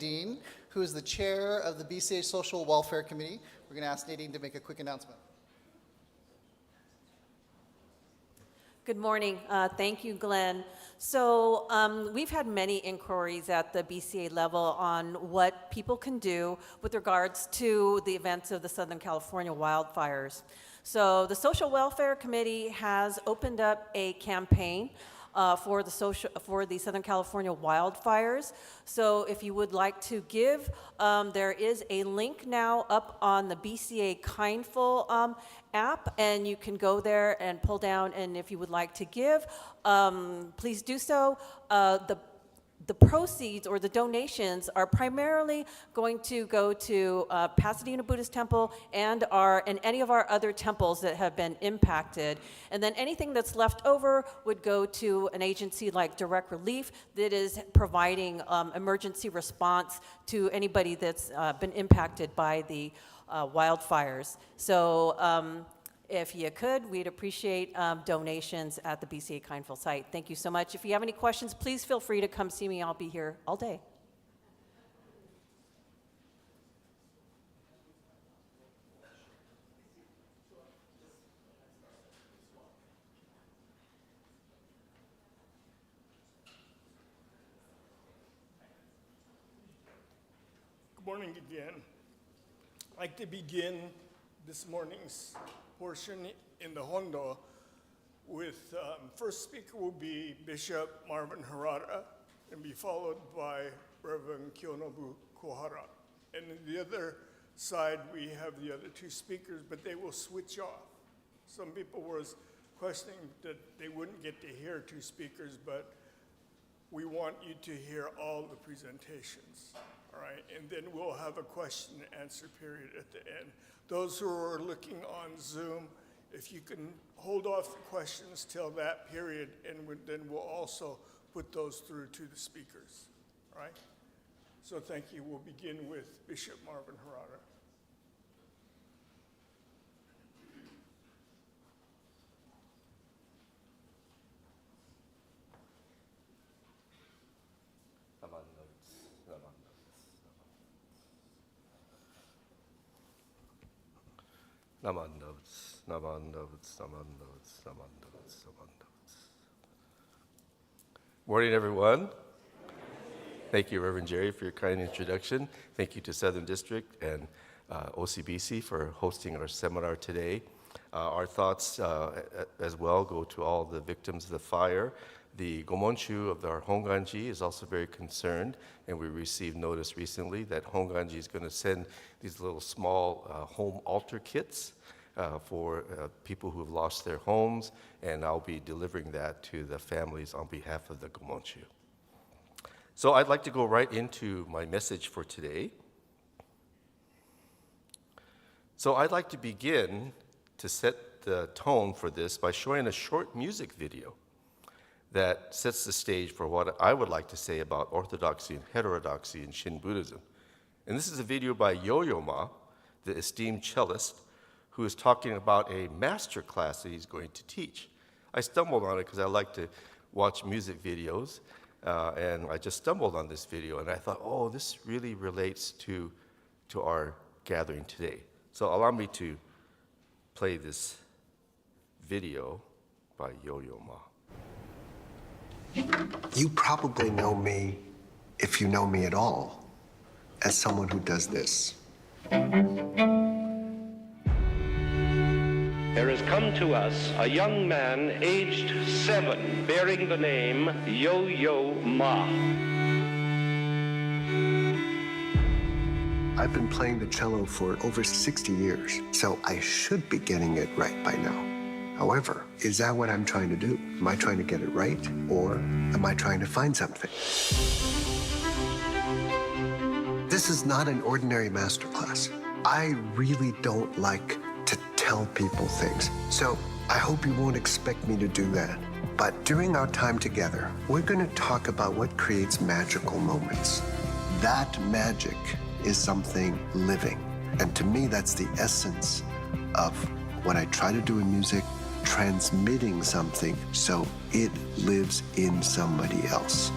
Nadine, who is the chair of the BCA Social Welfare Committee. We're going to ask Nadine to make a quick announcement. Good morning. Thank you, Glenn. So we've had many inquiries at the BCA level on what people can do with regards to the events of the Southern California wildfires. So the Social Welfare Committee has opened up a campaign for the Southern California wildfires. So if you would like to give, there is a link now up on the BCA Kindful app, and you can go there and pull down, and if you would like to give, please do so. The proceeds or the donations are primarily going to go to Pasadena Buddhist Temple and any of our other temples that have been impacted. And then anything that's left over would go to an agency like Direct Relief that is providing emergency response to anybody that's been impacted by the wildfires. So if you could, we'd appreciate donations at the BCA Kindful site. Thank you so much. If you have any questions, please feel free to come see me. I'll be here all day. Good morning again. I'd like to begin this morning's portion in the Hondo with first speaker will be Bishop Marvin Harada and be followed by Reverend Kyonobu Kohara. And on the other side, we have the other two speakers, but they will switch off. Some people were questioning that they wouldn't get to hear two speakers, but we want you to hear all the presentations, all right? And then we'll have a question and answer period at the end. Those who are looking on Zoom, if you can hold off the questions till that period, and then we'll also put those through to the speakers, all right? So thank you. We'll begin with Bishop Marvin Harada. Naman notes, naman notes, naman notes, naman notes, naman notes. Morning, everyone. Thank you, Reverend Jerry, for your kind introduction. Thank you to Southern District and OCBC for hosting our seminar today. Our thoughts as well go to all the victims of the fire. The Gomonshu of our Honganji is also very concerned, and we received notice recently that Honganji is going to send these little small home altar kits for people who have lost their homes, and I'll be delivering that to the families on behalf of the Gomonshu. So I'd like to go right into my message for today. So I'd like to begin to set the tone for this by showing a short music video that sets the stage for what I would like to say about orthodoxy and heterodoxy in Shin Buddhism. And this is a video by Yo-Yo Ma, the esteemed cellist, who is talking about a master class that he's going to teach. I stumbled on it because I like to watch music videos, and I just stumbled on this video, and I thought, oh, this really relates to our gathering today. So allow me to play this video by Yo-Yo Ma. You probably know me, if you know me at all, as someone who does this. There has come to us a young man aged 7 bearing the name Yo-Yo Ma. I've been playing the cello for over 60 years, so I should be getting it right by now. However, is that what I'm trying to do? Am I trying to get it right, or am I trying to find something? This is not an ordinary masterclass. I really don't like to tell people things, so I hope you won't expect me to do that. But during our time together, we're going to talk about what creates magical moments. That magic is something living, and to me, that's the essence of what I try to do in music, transmitting something so it lives in somebody else.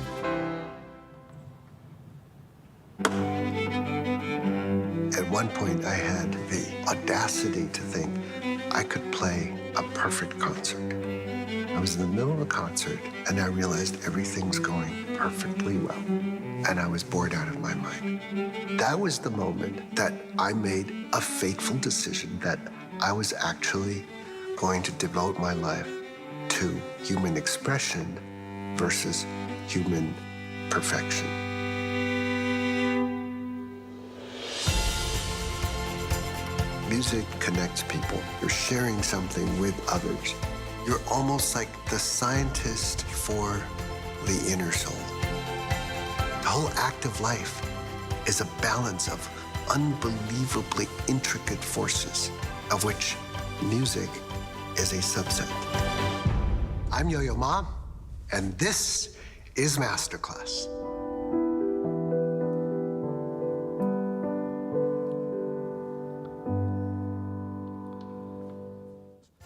At one point, I had the audacity to think I could play a perfect concert. I was in the middle of a concert, and I realized everything's going perfectly well, and I was bored out of my mind. That was the moment that I made a fateful decision that I was actually going to devote my life to human expression versus human perfection. Music connects people. You're sharing something with others. You're almost like the scientist for the inner soul. The whole act of life is a balance of unbelievably intricate forces, of which music is a subset. I'm Yo-Yo Ma, and this is Masterclass.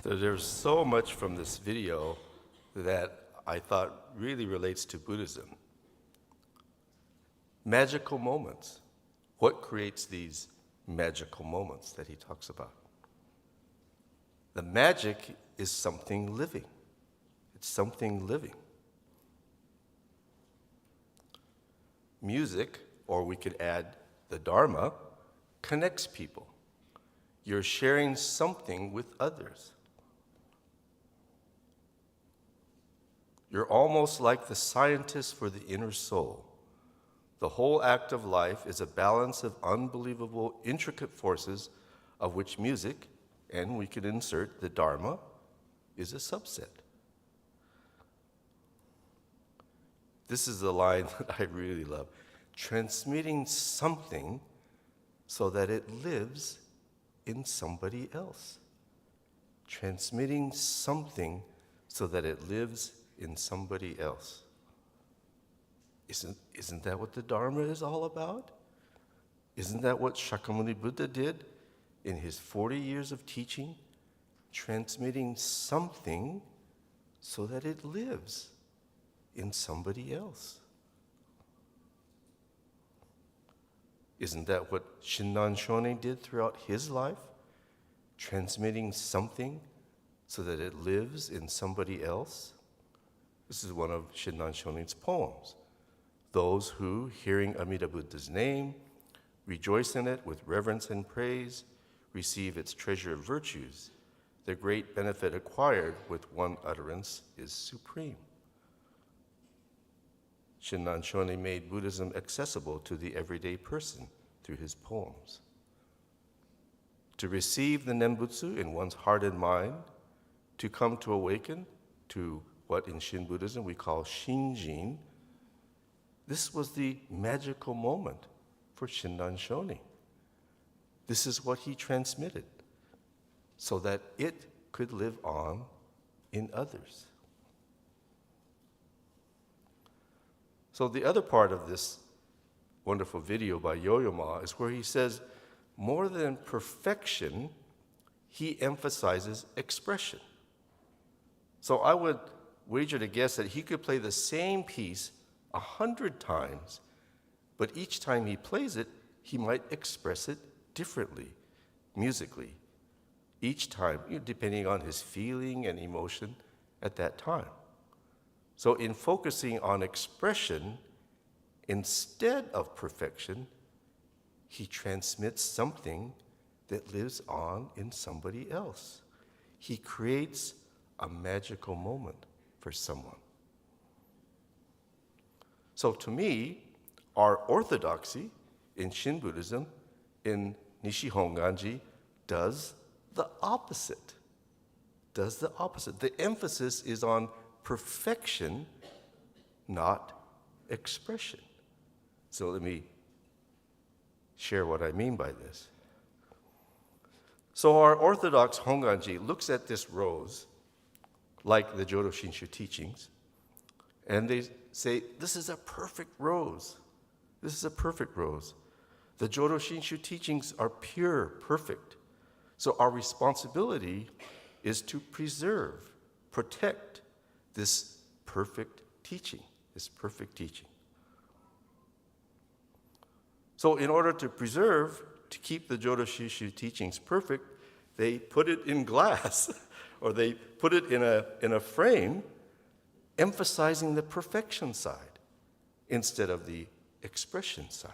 So there's so much from this video that I thought really relates to Buddhism. Magical moments. What creates these magical moments that he talks about? The magic is something living. It's something living. Music, or we could add the Dharma, connects people. You're sharing something with others. You're almost like the scientist for the inner soul. The whole act of life is a balance of unbelievable, intricate forces of which music, and we could insert the Dharma, is a subset. This is the line that I really love. Transmitting something so that it lives in somebody else. Transmitting something so that it lives in somebody else. Isn't that what the Dharma is all about? Isn't that what Shakyamuni Buddha did in his 40 years of teaching? Transmitting something so that it lives in somebody else. Isn't that what Shinran Shonin did throughout his life? Transmitting something so that it lives in somebody else? This is one of Shinran Shonin's poems. Those who, hearing Amida Buddha's name, rejoice in it with reverence and praise, receive its treasure of virtues. The great benefit acquired with one utterance is supreme. Shinran Shonin made Buddhism accessible to the everyday person through his poems. To receive the Nembutsu in one's heart and mind, to come to awaken to what in Shin Buddhism we call Shinjin, this was the magical moment for Shinran Shonin. This is what he transmitted so that it could live on in others. So the other part of this wonderful video by Yo-Yo Ma is where he says, more than perfection, he emphasizes expression. So I would wager to guess that he could play the same piece 100 times, but each time he plays it, he might express it differently, musically, each time, depending on his feeling and emotion at that time. So in focusing on expression, instead of perfection, he transmits something that lives on in somebody else. He creates a magical moment for someone. So to me, our orthodoxy in Shin Buddhism, in Nishi Honganji, does the opposite. Does the opposite. The emphasis is on perfection, not expression. So let me share what I mean by this. So our orthodox Honganji looks at this rose, like the Jodo Shinshu teachings, and they say, this is a perfect rose. This is a perfect rose. The Jodo Shinshu teachings are pure, perfect. So our responsibility is to preserve, protect this perfect teaching, this perfect teaching. So in order to preserve, to keep the Jodo Shinshu teachings perfect, they put it in glass, or they put it in a frame, emphasizing the perfection side instead of the expression side.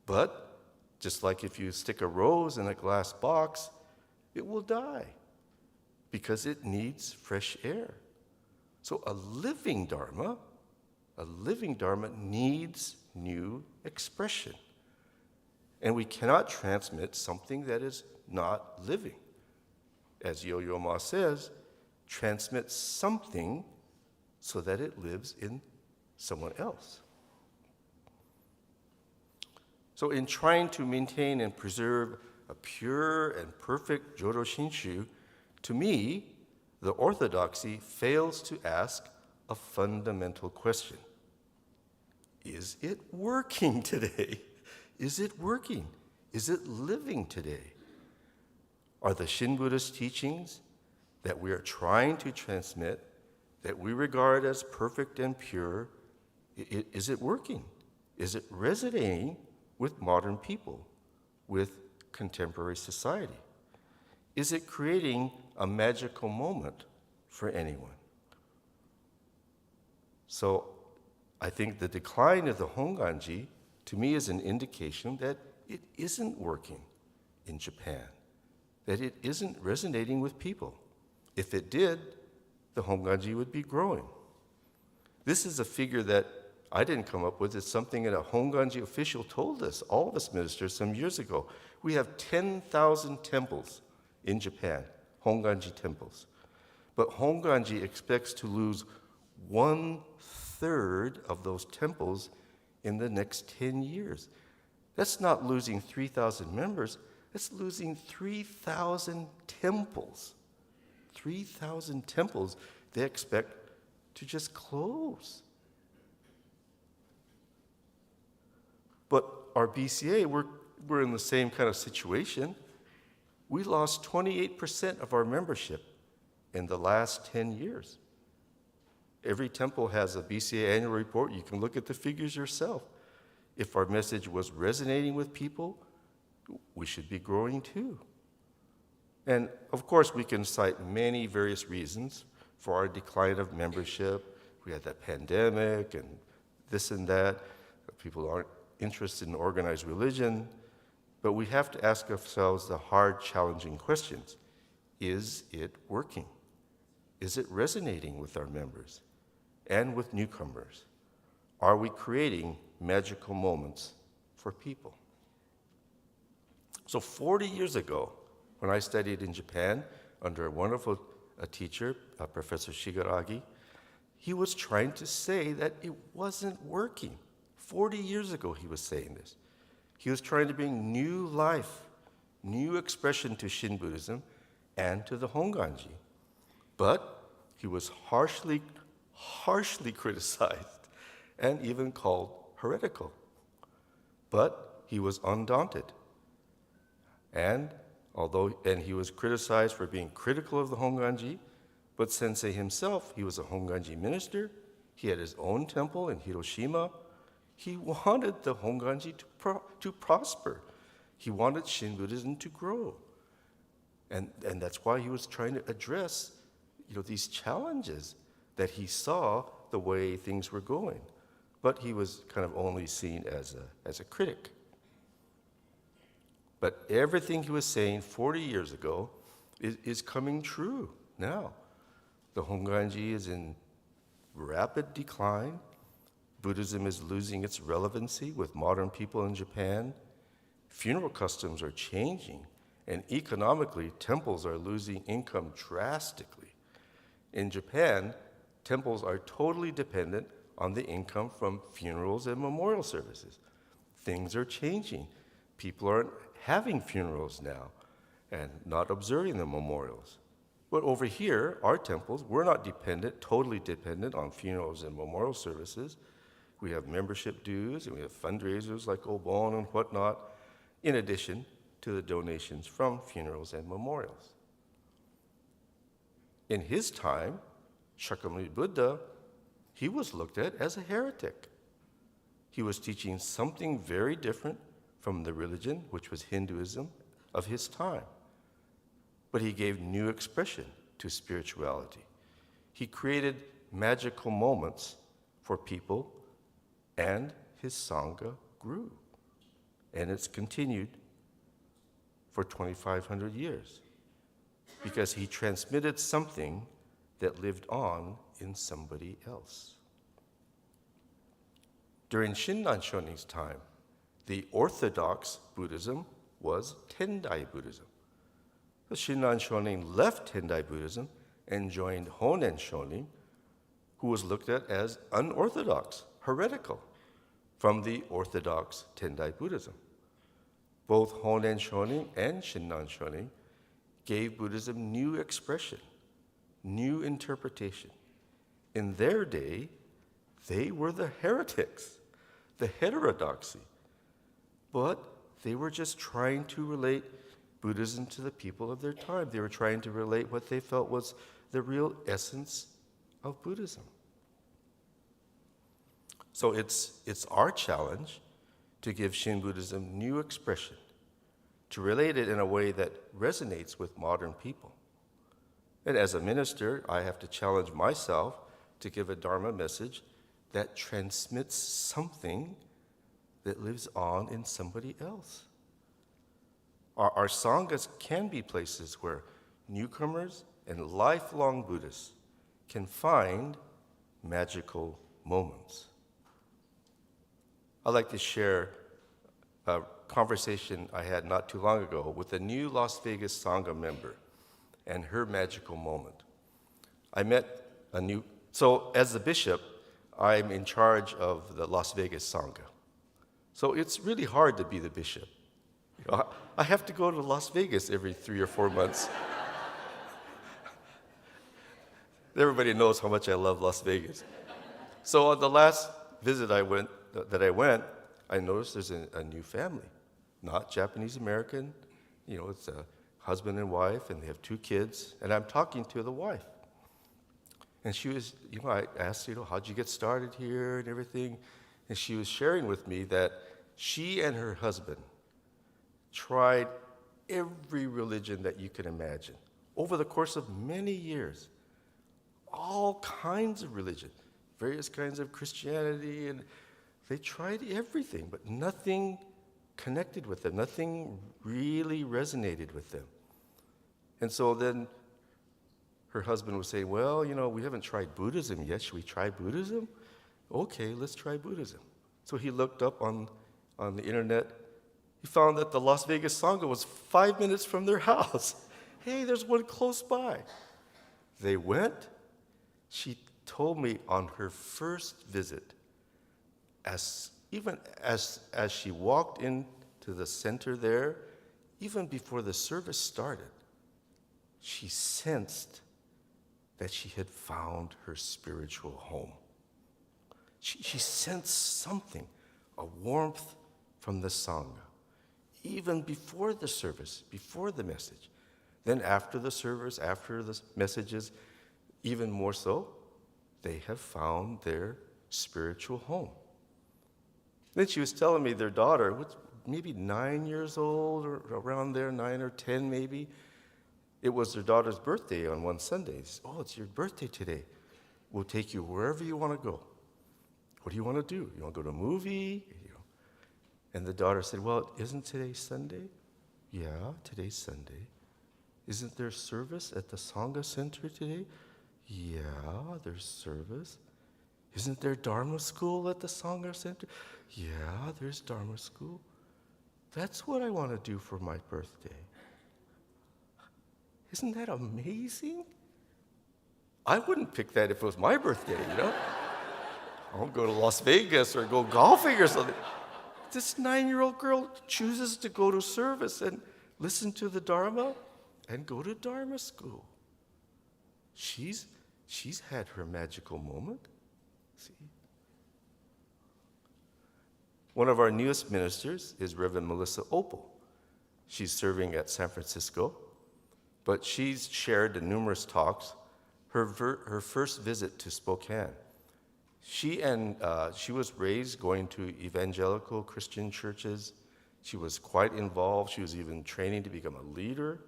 But just like if you stick a rose in a glass box, it will die because it needs fresh air. So a living Dharma needs new expression. And we cannot transmit something that is not living. As Yo-Yo Ma says, transmit something so that it lives in someone else. So in trying to maintain and preserve a pure and perfect Jodo Shinshu, to me, the orthodoxy fails to ask a fundamental question. Is it working today? Is it working? Is it living today? Are the Shin Buddhist teachings that we are trying to transmit, that we regard as perfect and pure, is it working? Is it resonating with modern people, with contemporary society? Is it creating a magical moment for anyone? So I think the decline of the Honganji, to me, is an indication that it isn't working in Japan, that it isn't resonating with people. If it did, the Honganji would be growing. This is a figure that I didn't come up with. It's something that a Honganji official told us, all of us ministers, some years ago. We have 10,000 temples in Japan, Honganji temples. But Honganji expects to lose 1/3 of those temples in the next 10 years. That's not losing 3,000 members, that's losing 3,000 temples. 3,000 temples they expect to just close. But our BCA, we're in the same kind of situation. We lost 28% of our membership in the last 10 years. Every temple has a BCA annual report. You can look at the figures yourself. If our message was resonating with people, we should be growing too. And of course, we can cite many various reasons for our decline of membership. We had that pandemic and this and that. People aren't interested in organized religion. But we have to ask ourselves the hard, challenging questions. Is it working? Is it resonating with our members and with newcomers? Are we creating magical moments for people? So 40 years ago, when I studied in Japan under a wonderful teacher, Professor Shigaragi, he was trying to say that it wasn't working. 40 years ago, he was saying this. He was trying to bring new life, new expression to Shin Buddhism and to the Honganji. But he was harshly criticized and even called heretical. But he was undaunted. And he was criticized for being critical of the Honganji, but Sensei himself, he was a Honganji minister. He had his own temple in Hiroshima. He wanted the Honganji to prosper. He wanted Shin Buddhism to grow. And that's why he was trying to address these challenges that he saw the way things were going. But he was kind of only seen as a critic. But everything he was saying 40 years ago is coming true now. The Honganji is in rapid decline. Buddhism is losing its relevancy with modern people in Japan. Funeral customs are changing, and economically, temples are losing income drastically. In Japan, temples are totally dependent on the income from funerals and memorial services. Things are changing. People aren't having funerals now and not observing the memorials. But over here, our temples, we're not totally dependent on funerals and memorial services. We have membership dues, and we have fundraisers like Obon and whatnot, in addition to the donations from funerals and memorials. In his time, Shakyamuni Buddha, he was looked at as a heretic. He was teaching something very different from the religion, which was Hinduism, of his time. But he gave new expression to spirituality. He created magical moments for people, and his Sangha grew. And it's continued for 2,500 years because he transmitted something that lived on in somebody else. During Shinran Shonin's time, the orthodox Buddhism was Tendai Buddhism. The Shinran Shonin left Tendai Buddhism and joined Honen Shonin, who was looked at as unorthodox, heretical, from the orthodox Tendai Buddhism. Both Honen Shonin and Shinran Shonin gave Buddhism new expression, new interpretation. In their day, they were the heretics, the heterodoxy. But they were just trying to relate Buddhism to the people of their time. They were trying to relate what they felt was the real essence of Buddhism. So it's our challenge to give Shin Buddhism new expression, to relate it in a way that resonates with modern people. And as a minister, I have to challenge myself to give a Dharma message that transmits something that lives on in somebody else. Our sanghas can be places where newcomers and lifelong Buddhists can find magical moments. I'd like to share a conversation I had not too long ago with a new Las Vegas Sangha member and her magical moment. So as the bishop, I'm in charge of the Las Vegas Sangha. So it's really hard to be the bishop. You know, I have to go to Las Vegas every 3 or 4 months. Everybody knows how much I love Las Vegas. So on the last visit I went, I noticed there's a new family, not Japanese American. You know, it's a husband and wife, and they have 2 kids. And I'm talking to the wife. And she was, I asked, how'd you get started here and everything? And she was sharing with me that she and her husband tried every religion that you can imagine over the course of many years. All kinds of religion, various kinds of Christianity, and they tried everything, but nothing connected with them. Nothing really resonated with them. And so then her husband would say, well, we haven't tried Buddhism yet. Should we try Buddhism? Okay, let's try Buddhism. So he looked up on the internet. He found that the Las Vegas Sangha was 5 minutes from their house. Hey, there's one close by. They went. She told me on her first visit, even as she walked into the center there, even before the service started, she sensed that she had found her spiritual home. She sensed something, a warmth from the Sangha, even before the service, before the message. Then after the service, after the messages, even more so, they have found their spiritual home. Then she was telling me their daughter, maybe 9 years old or around there, 9 or 10 maybe. It was their daughter's birthday on one Sunday. Oh, it's your birthday today. We'll take you wherever you want to go. What do you want to do? You want to go to a movie? And the daughter said, well, isn't today Sunday? Yeah, today's Sunday. Isn't there service at the Sangha Center today? Yeah, there's service. Isn't there Dharma school at the Sangha Center? Yeah, there's Dharma school. That's what I want to do for my birthday. Isn't that amazing? I wouldn't pick that if it was my birthday, I won't go to Las Vegas or go golfing or something. This 9-year-old girl chooses to go to service and listen to the Dharma and go to Dharma school. She's had her magical moment. See? One of our newest ministers is Reverend Melissa Opal. She's serving at San Francisco, but she's shared in numerous talks her first visit to Spokane. She was raised going to evangelical Christian churches. She was quite involved. She was even training to become a leader.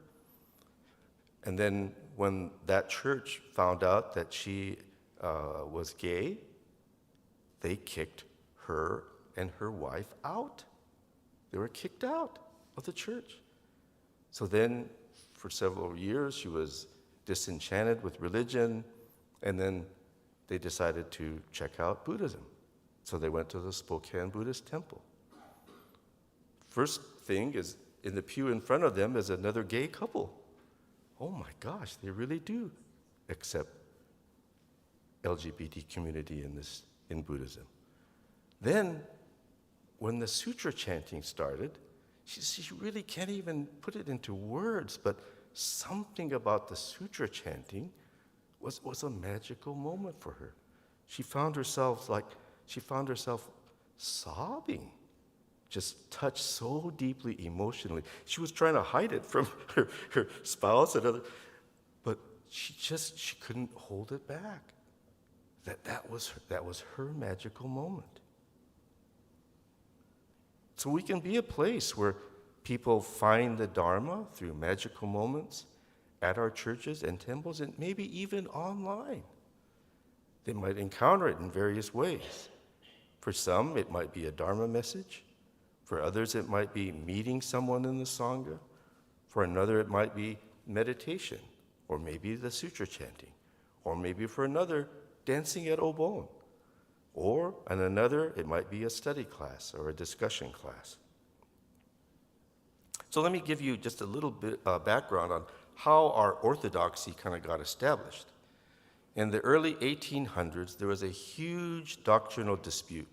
And then when that church found out that she was gay, they kicked her and her wife out. They were kicked out of the church. So then, for several years, she was disenchanted with religion, and then they decided to check out Buddhism. So they went to the Spokane Buddhist temple. First thing is, in the pew in front of them is another gay couple. Oh my gosh, they really do accept LGBT community in Buddhism. Then, when the sutra chanting started, she really can't even put it into words, but something about the sutra chanting was a magical moment for her. She found herself sobbing, just touched so deeply emotionally. She was trying to hide it from her spouse and other, but she couldn't hold it back. That was her magical moment. So we can be a place where people find the Dharma through magical moments at our churches and temples, and maybe even online. They might encounter it in various ways. For some, it might be a Dharma message. For others, it might be meeting someone in the Sangha. For another, it might be meditation, or maybe the sutra chanting, or maybe for another, dancing at Obon. Or, and another, it might be a study class or a discussion class. So let me give you just a little bit background on how our orthodoxy kind of got established. In the early 1800s, there was a huge doctrinal dispute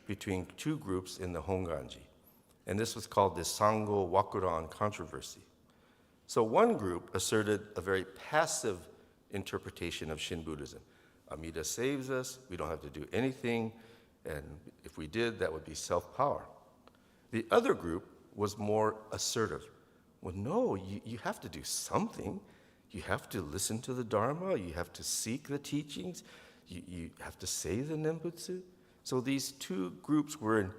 between two groups in the Honganji, and this was called the Sango Wakuran controversy. So one group asserted a very passive interpretation of Shin Buddhism. Amida saves us, we don't have to do anything, and if we did, that would be self-power. The other group was more assertive. Well, no, you have to do something. You have to listen to the Dharma, you have to seek the teachings, you have to say the Nembutsu. So these two groups were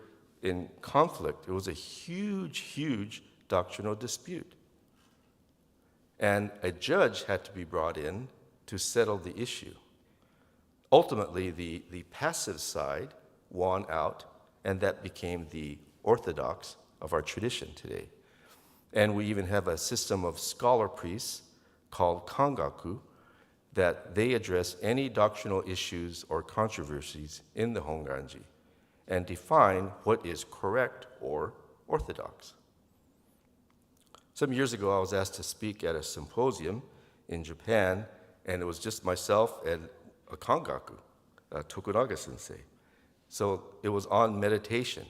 in conflict. It was a huge, huge doctrinal dispute. And a judge had to be brought in to settle the issue. Ultimately, the passive side won out, and that became the orthodox of our tradition today. And we even have a system of scholar priests called Kangaku that they address any doctrinal issues or controversies in the Honganji and define what is correct or orthodox. Some years ago, I was asked to speak at a symposium in Japan, and it was just myself and a Kangaku, Tokunaga sensei. So it was on meditation.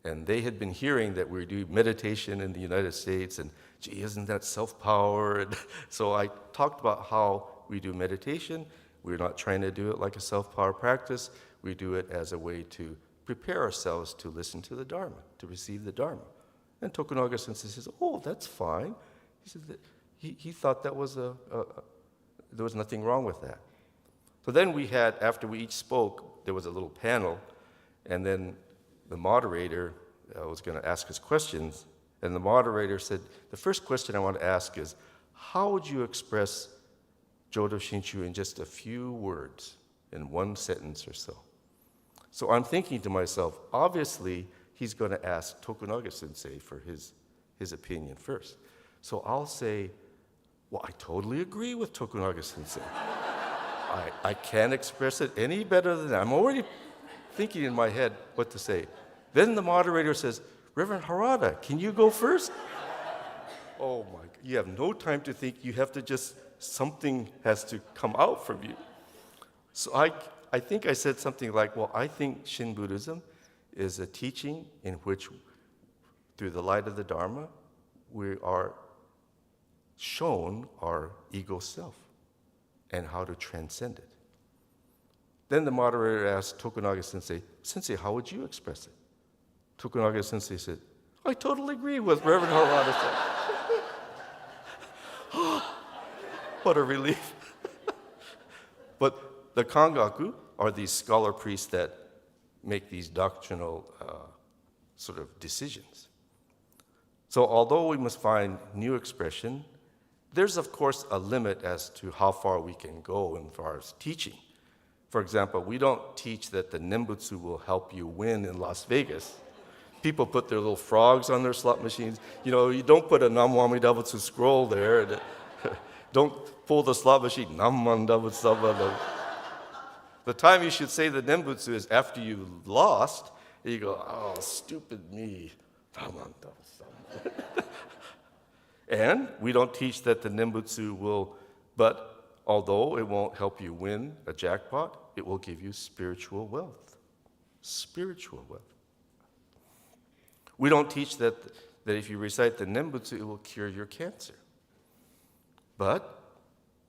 And they had been hearing that we do meditation in the United States, and gee, isn't that self-power? And so I talked about how we do meditation. We're not trying to do it like a self-power practice. We do it as a way to prepare ourselves to listen to the Dharma, to receive the Dharma. And Tokunaga sensei says, oh, that's fine. He said that he thought that was there was nothing wrong with that. So then we had, after we each spoke, there was a little panel, and then the moderator was going to ask us questions, and the moderator said, the first question I want to ask is, how would you express Jodo Shinshu in just a few words, in one sentence or so? So I'm thinking to myself, obviously, he's going to ask Tokunaga sensei for his opinion first. So I'll say, well, I totally agree with Tokunaga sensei. I can't express it any better than that. I'm already thinking in my head what to say. Then the moderator says, Reverend Harada, can you go first? Oh my, you have no time to think. You have to just, something has to come out from you. So I think I said something like, well, I think Shin Buddhism is a teaching in which, through the light of the Dharma, we are shown our ego self and how to transcend it. Then the moderator asked Tokunaga sensei, Sensei, how would you express it? Tokunaga sensei said, I totally agree with Reverend Harada said. What a relief. But the kangaku are these scholar priests that make these doctrinal sort of decisions. So although we must find new expression, there's of course a limit as to how far we can go as far as teaching. For example, we don't teach that the Nembutsu will help you win in Las Vegas. People put their little frogs on their slot machines. You know, you don't put a Namwami Dabutsu scroll there. Don't pull the slot machine, Namman Dabutsu. The time you should say the Nembutsu is after you lost, and you go, oh, stupid me. Namman Dabutsu. And we don't teach that the Nembutsu will, but although it won't help you win a jackpot, it will give you spiritual wealth. Spiritual wealth. We don't teach that if you recite the Nembutsu, it will cure your cancer. But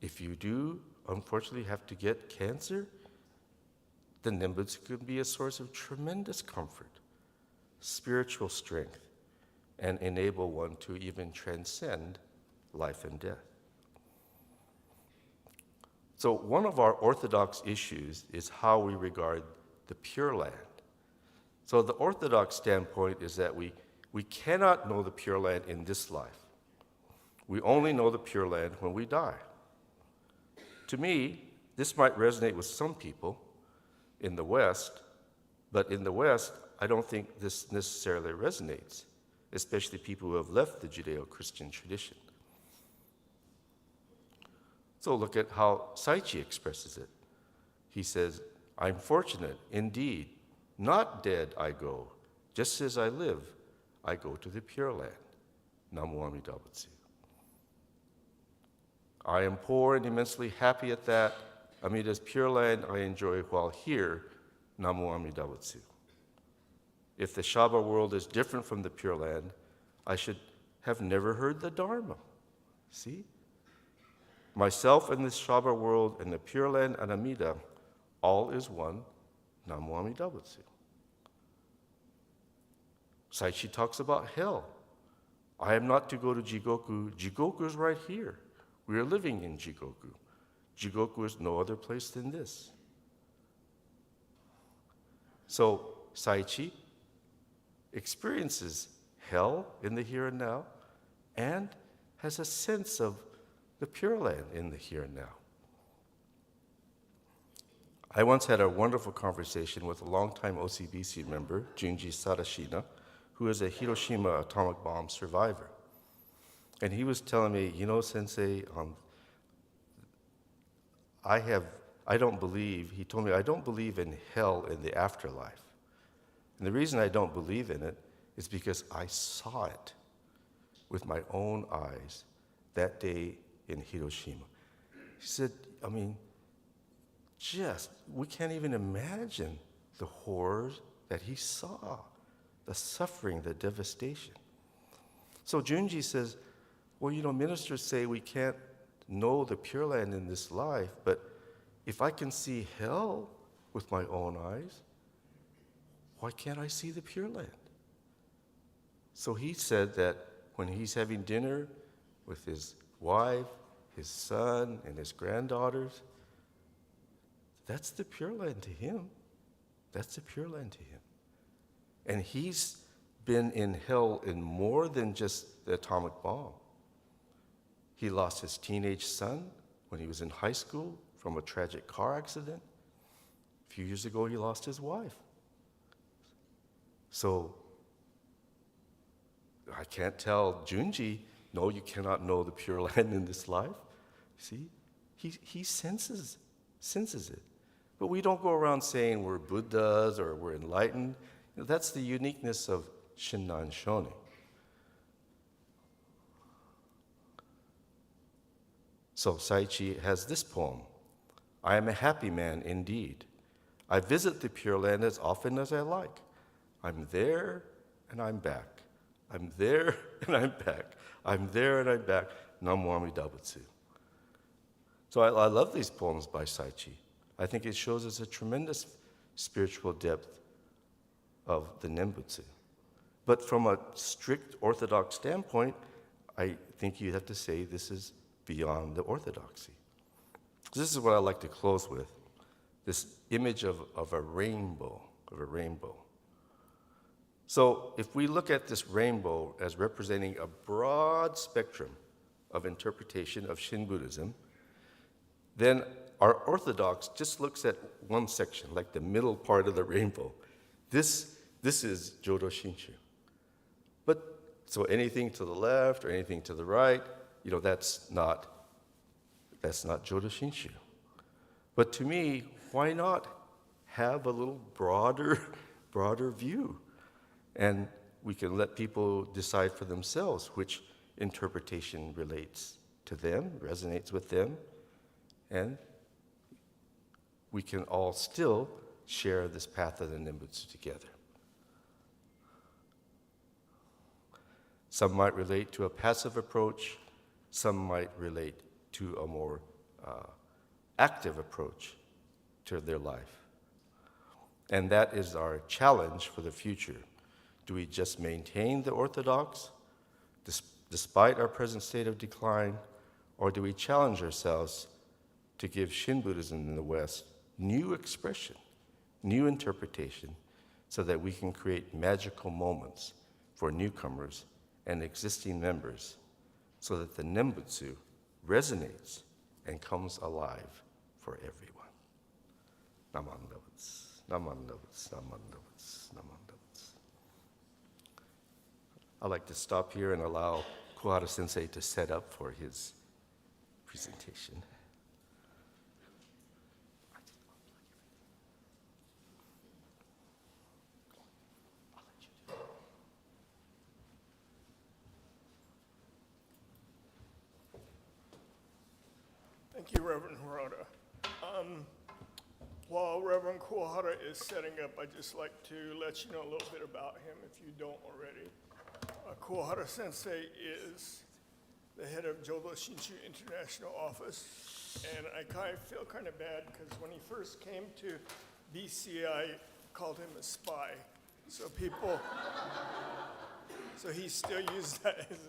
if you do, unfortunately, have to get cancer, the Nembutsu can be a source of tremendous comfort, spiritual strength, and enable one to even transcend life and death. So one of our orthodox issues is how we regard the Pure Land. So the orthodox standpoint is that we cannot know the Pure Land in this life. We only know the Pure Land when we die. To me, this might resonate with some people in the West, but in the West, I don't think this necessarily resonates, especially people who have left the Judeo-Christian tradition. So look at how Saichi expresses it. He says, I'm fortunate, indeed, not dead I go, just as I live, I go to the Pure Land. Namu Amida Butsu. I am poor and immensely happy at that. Amida's Pure Land I enjoy while here, Namu Amida Butsu. If the Shaba world is different from the Pure Land, I should have never heard the Dharma. See? Myself and this Shaba world and the Pure Land and Amida, all is one, Namu Amida Butsu. Saichi talks about hell. I am not to go to Jigoku. Jigoku is right here. We are living in Jigoku. Jigoku is no other place than this. So Saichi experiences hell in the here and now and has a sense of the Pure Land in the here and now. I once had a wonderful conversation with a longtime OCBC member, Junji Sadashina, who is a Hiroshima atomic bomb survivor. And he was telling me, you know, Sensei, I don't believe, he told me, I don't believe in hell in the afterlife. And the reason I don't believe in it is because I saw it with my own eyes that day in Hiroshima. He said, I mean, we can't even imagine the horrors that he saw, the suffering, the devastation. So Junji says, well, you know, ministers say we can't know the Pure Land in this life, but if I can see hell with my own eyes, why can't I see the Pure Land? So he said that when he's having dinner with his wife, his son, and his granddaughters, that's the Pure Land to him. That's the Pure Land to him. And he's been in hell in more than just the atomic bomb. He lost his teenage son when he was in high school from a tragic car accident. A few years ago, he lost his wife. So I can't tell Junji, no, you cannot know the Pure Land in this life. See, he senses it. But we don't go around saying we're Buddhas or we're enlightened. You know, that's the uniqueness of Shinran Shonin. So Saichi has this poem. I am a happy man indeed. I visit the Pure Land as often as I like. I'm there and I'm back. I'm there and I'm back. I'm there and I'm back. Namu Amida Butsu. So I love these poems by Saichi. I think it shows us a tremendous spiritual depth of the Nembutsu. But from a strict orthodox standpoint, I think you have to say this is beyond the orthodoxy. This is what I'd like to close with. this image of a rainbow, So if we look at this rainbow as representing a broad spectrum of interpretation of Shin Buddhism, then our orthodox just looks at one section, like the middle part of the rainbow. This is Jodo Shinshu. But so anything to the left or anything to the right, that's not Jodo Shinshu. But to me, why not have a little broader view? And we can let people decide for themselves which interpretation relates to them, resonates with them, and we can all still share this path of the Nimbutsu together. Some might relate to a passive approach, some might relate to a more active approach to their life. And that is our challenge for the future. Do we just maintain the orthodox despite our present state of decline, or do we challenge ourselves to give Shin Buddhism in the West new expression, new interpretation, so that we can create magical moments for newcomers and existing members, so that the Nembutsu resonates and comes alive for everyone. Naman Nembutsu, Naman Nembutsu, Naman Nembutsu, Naman Nembutsu. I'd like to stop here and allow Kuhara Sensei to set up for his presentation. Thank you, Reverend Harada. While Reverend Kuwahara is setting up, I'd just like to let you know a little bit about him if you don't already. Kuwahara Sensei is the head of Jodo Shinshu International Office, and I feel kind of bad because when he first came to BCA, I called him a spy. So he still used that as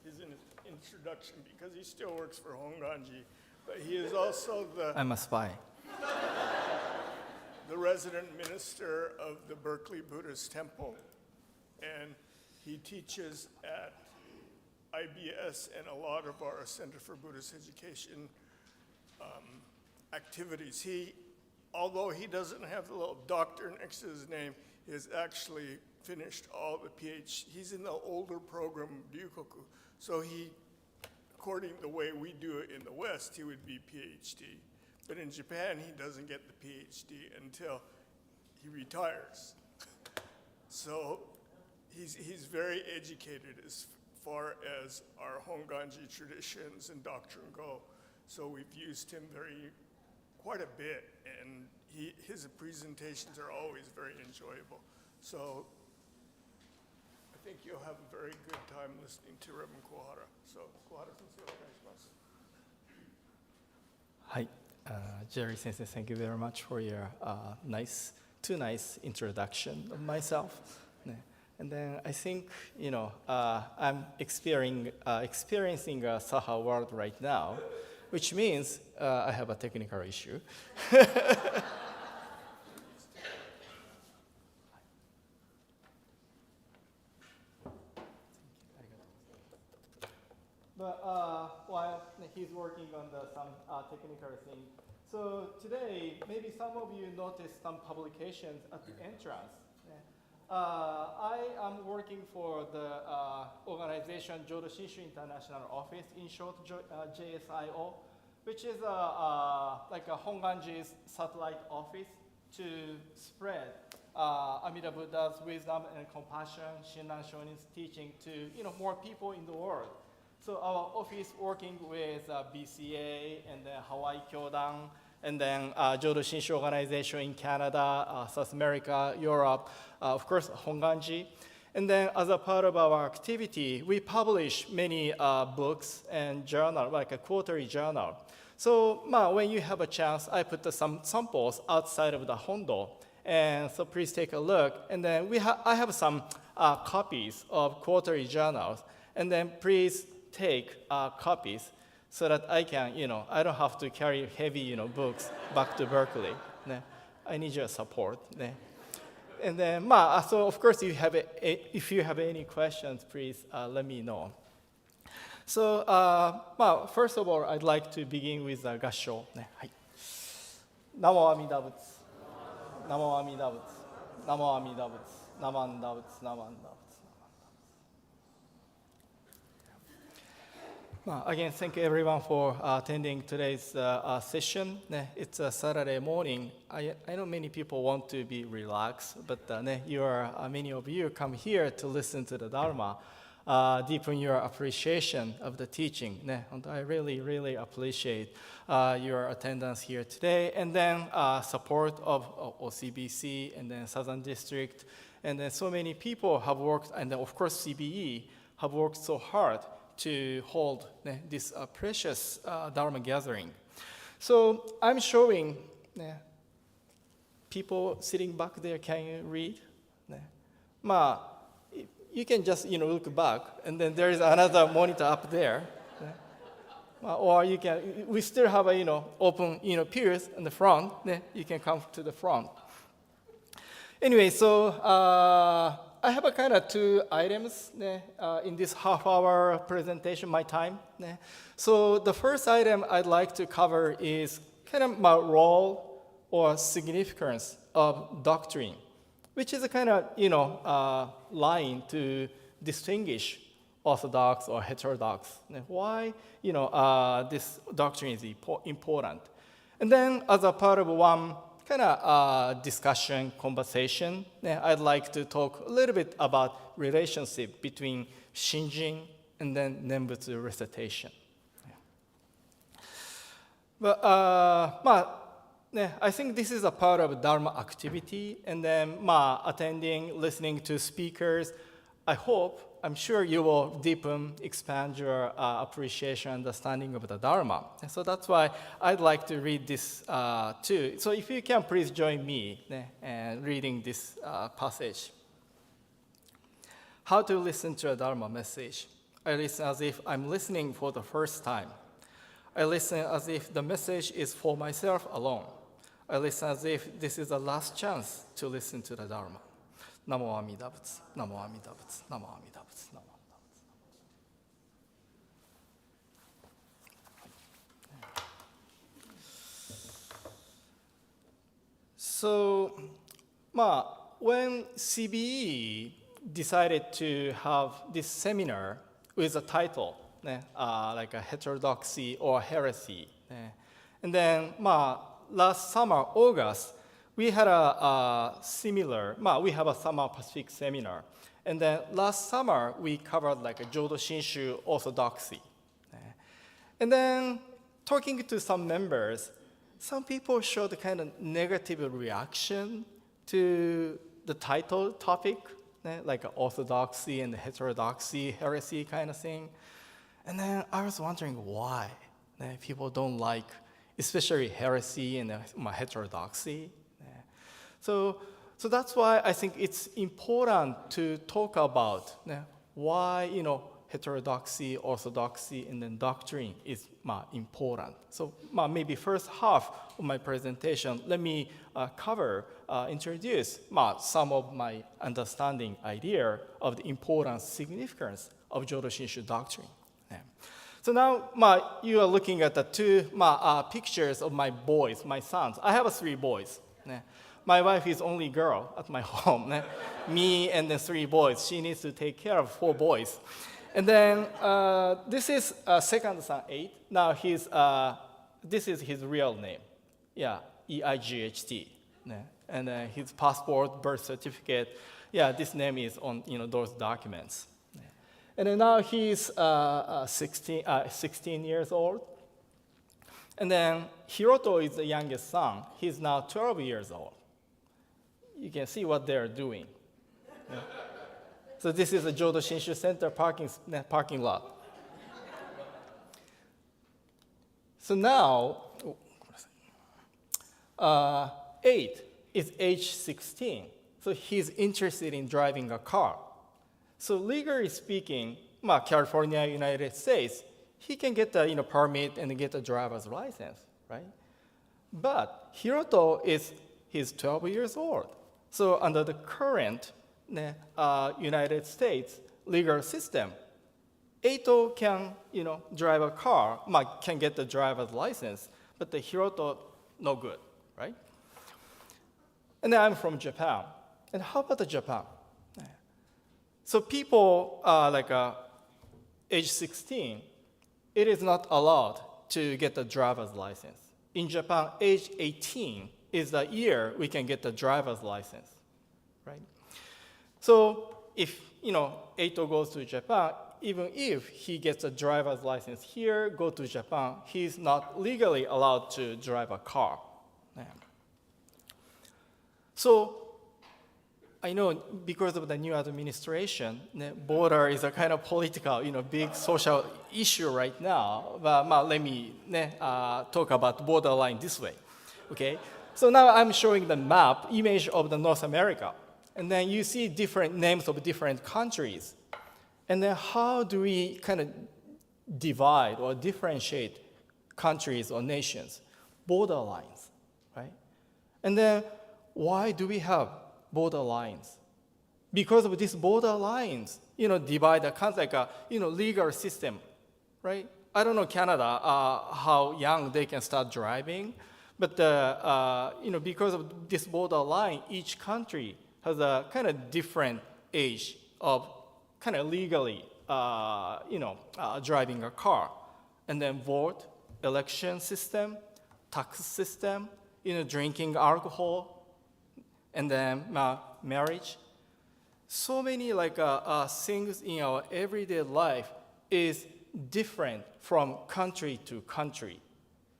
his introduction because he still works for Honganji. But he is also I'm a spy. the resident minister of the Berkeley Buddhist Temple. And he teaches at IBS and a lot of our Center for Buddhist Education activities. Although he doesn't have the little doctor next to his name, he has actually finished all the PhD. He's in the older program, Ryukoku. So according to the way we do it in the West, he would be PhD. But in Japan, he doesn't get the PhD until he retires. So he's very educated as far as our Honganji traditions and doctrine go. So we've used him quite a bit, and his presentations are always very enjoyable. So I think you'll have a very good time listening to Reverend Kuwahara. So Kuwahara Sensei, onegaishimasu. Hi, Jerry Sensei, thank you very much for your too nice introduction of myself. And then I think, I'm experiencing a Saha world right now, which means I have a technical issue. But while he's working on some technical thing, so today maybe some of you noticed some publications at the entrance. I am working for the organization Jodo Shinshu International Office, in short JSIO, which is like a Honganji's satellite office to spread Amida Buddha's wisdom and compassion, Shinran Shonin's teaching to more people in the world. So our office working with BCA and then Hawaii Kyodan, and then Jodo Shinshu organization in Canada, South America, Europe, of course, Honganji. And then as a part of our activity, we publish many books and journal, like a quarterly journal. So when you have a chance, I put some samples outside of the Hondo. And so please take a look. And then I have some copies of quarterly journals. And then please take copies so that I can, I don't have to carry heavy, books back to Berkeley. I need your support. 네. And then, so of course, if you have any questions, please let me know. So, first of all, I'd like to begin with the gassho. 네, はい。ナモアミダ仏。ナモアミダ仏。ナモアミダ仏。ナマンダ仏。ナマンダ仏。Again, thank you everyone for attending today's session. It's a Saturday morning. I know many people want to be relaxed, but many of you come here to listen to the Dharma, deepen your appreciation of the teaching. And I really, really appreciate your attendance here today, and then support of OCBC, and then Southern District, and then so many people have worked, and then of course CBE have worked so hard to hold this precious Dharma gathering. So I'm showing people sitting back there, can you read? You can just look back, and then there is another monitor up there. Or you can, we still have a open pews in the front. You can come to the front. Anyway, so I have a kind of two items in this half-hour presentation, my time. So the first item I'd like to cover is kind of my role or significance of doctrine, which is a kind of line to distinguish orthodox or heterodox. Why this doctrine is important, and then as a part of one kind of discussion, conversation, I'd like to talk a little bit about relationship between Shinjin and then Nembutsu recitation. But I think this is a part of Dharma activity, and then attending, listening to speakers, I'm sure you will deepen, expand your appreciation, understanding of the Dharma. And so that's why I'd like to read this too. So if you can, please join me in reading this passage. How to listen to a Dharma message. I listen as if I'm listening for the first time. I listen as if the message is for myself alone. I listen as if this is the last chance to listen to the Dharma. Namo Amida Butsu, Namo Amida Butsu, Namo Amida Butsu, Namo Amida Butsu. So, when CBE decided to have this seminar with a title, like a heterodoxy or heresy, and then last summer, August, we had a similar, we have a Summer Pacific seminar. And then last summer, we covered like a Jodo Shinshu orthodoxy. And then talking to some members, some people showed a kind of negative reaction to the title topic, like orthodoxy and heterodoxy, heresy kind of thing. And then I was wondering why people don't like, especially heresy and heterodoxy. So that's why I think it's important to talk about why heterodoxy, orthodoxy, and then doctrine is important. So maybe first half of my presentation, let me introduce some of my understanding idea of the importance, significance of Jodo Shinshu doctrine. So now you are looking at the two pictures of my boys, my sons. I have 3 boys. My wife is only girl at my home. Me and the 3 boys. She needs to take care of 4 boys. And then this is second son, 8. Now this is his real name. Yeah, E-I-G-H-T. And his passport, birth certificate. Yeah, this name is on those documents. And then now he's 16 years old. And then Hiroto is the youngest son. He's now 12 years old. You can see what they're doing. So this is a Jodo Shinshu Center parking lot. So now, 8 is age 16. So he's interested in driving a car. So legally speaking, California, United States, he can get a permit and get a driver's license, right? But Hiroto he's 12 years old. So under the current United States legal system, Eito can, drive a car, can get the driver's license, but the Hiroto, no good, right? And then I'm from Japan. And how about the Japan? So people age 16, it is not allowed to get the driver's license. In Japan, age 18 is the year we can get the driver's license, right? So if, Eito goes to Japan, even if he gets a driver's license here, go to Japan, he's not legally allowed to drive a car. Yeah. So I know because of the new administration, border is a kind of political, big social issue right now. But let me talk about borderline this way, okay? So now I'm showing the map, image of the North America. And then you see different names of different countries. And then how do we kind of divide or differentiate countries or nations? Borderlines, right? And then why do we have border lines? Because of these border lines, divide the country like a, legal system, right? I don't know Canada, how young they can start driving, but because of this border line, each country has a kind of different age of kind of legally, driving a car. And then vote, election system, tax system, drinking alcohol, and then marriage. So many things in our everyday life is different from country to country.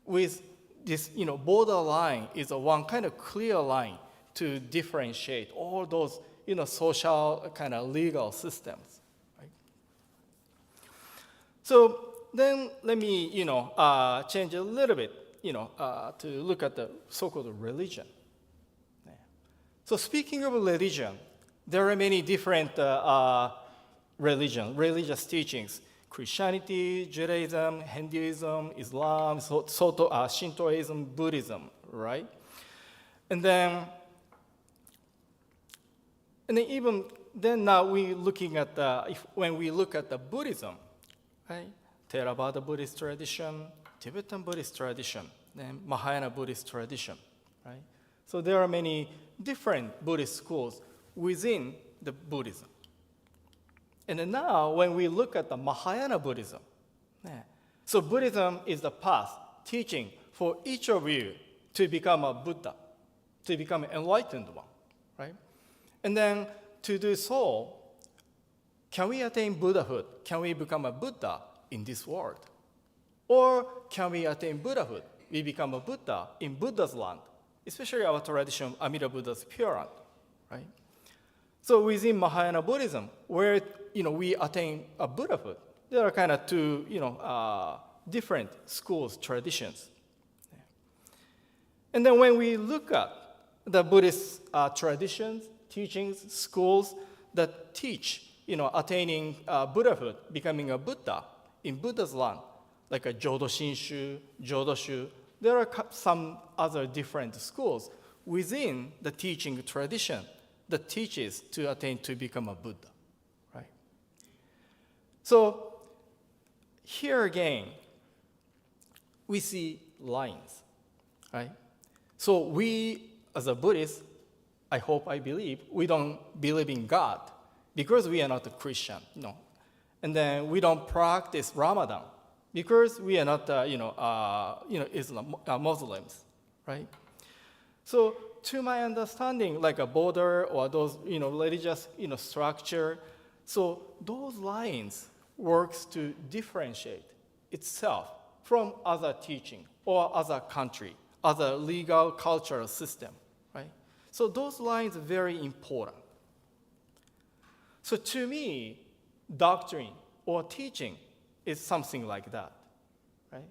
With this, borderline is a one kind of clear line to differentiate all those, social kind of legal systems. Right? So then let me, change a little bit, to look at the so-called religion. So speaking of religion, there are many different religious teachings. Christianity, Judaism, Hinduism, Islam, Shintoism, Buddhism, right? And then even then now we looking at when we look at the Buddhism, right? Theravada Buddhist tradition, Tibetan Buddhist tradition, then Mahayana Buddhist tradition, right? So there are many different Buddhist schools within the Buddhism. And then now, when we look at the Mahayana Buddhism, so Buddhism is the path, teaching for each of you to become a Buddha, to become an enlightened one, right? And then to do so, can we attain Buddhahood? Can we become a Buddha in this world? Or can we attain Buddhahood? We become a Buddha in Buddha's land, especially our tradition, Amida Buddha's Pure Land, right? So within Mahayana Buddhism, where we attain a Buddhahood, there are kind of two different schools, traditions. And then when we look at the Buddhist traditions, teachings, schools that teach attaining Buddhahood, becoming a Buddha in Buddha's land, like a Jodo Shinshu, Jodoshu, there are some other different schools within the teaching tradition that teaches to attain to become a Buddha, right? So here again, we see lines, right? So we, as a Buddhist, I hope, I believe, we don't believe in God because we are not a Christian, And then we don't practice Ramadan because we are not, Islam, Muslims, right? So to my understanding, like a border or those, religious, structure, so those lines works to differentiate itself from other teaching or other country, other legal cultural system, right? So those lines are very important. So to me, doctrine or teaching is something like that, right?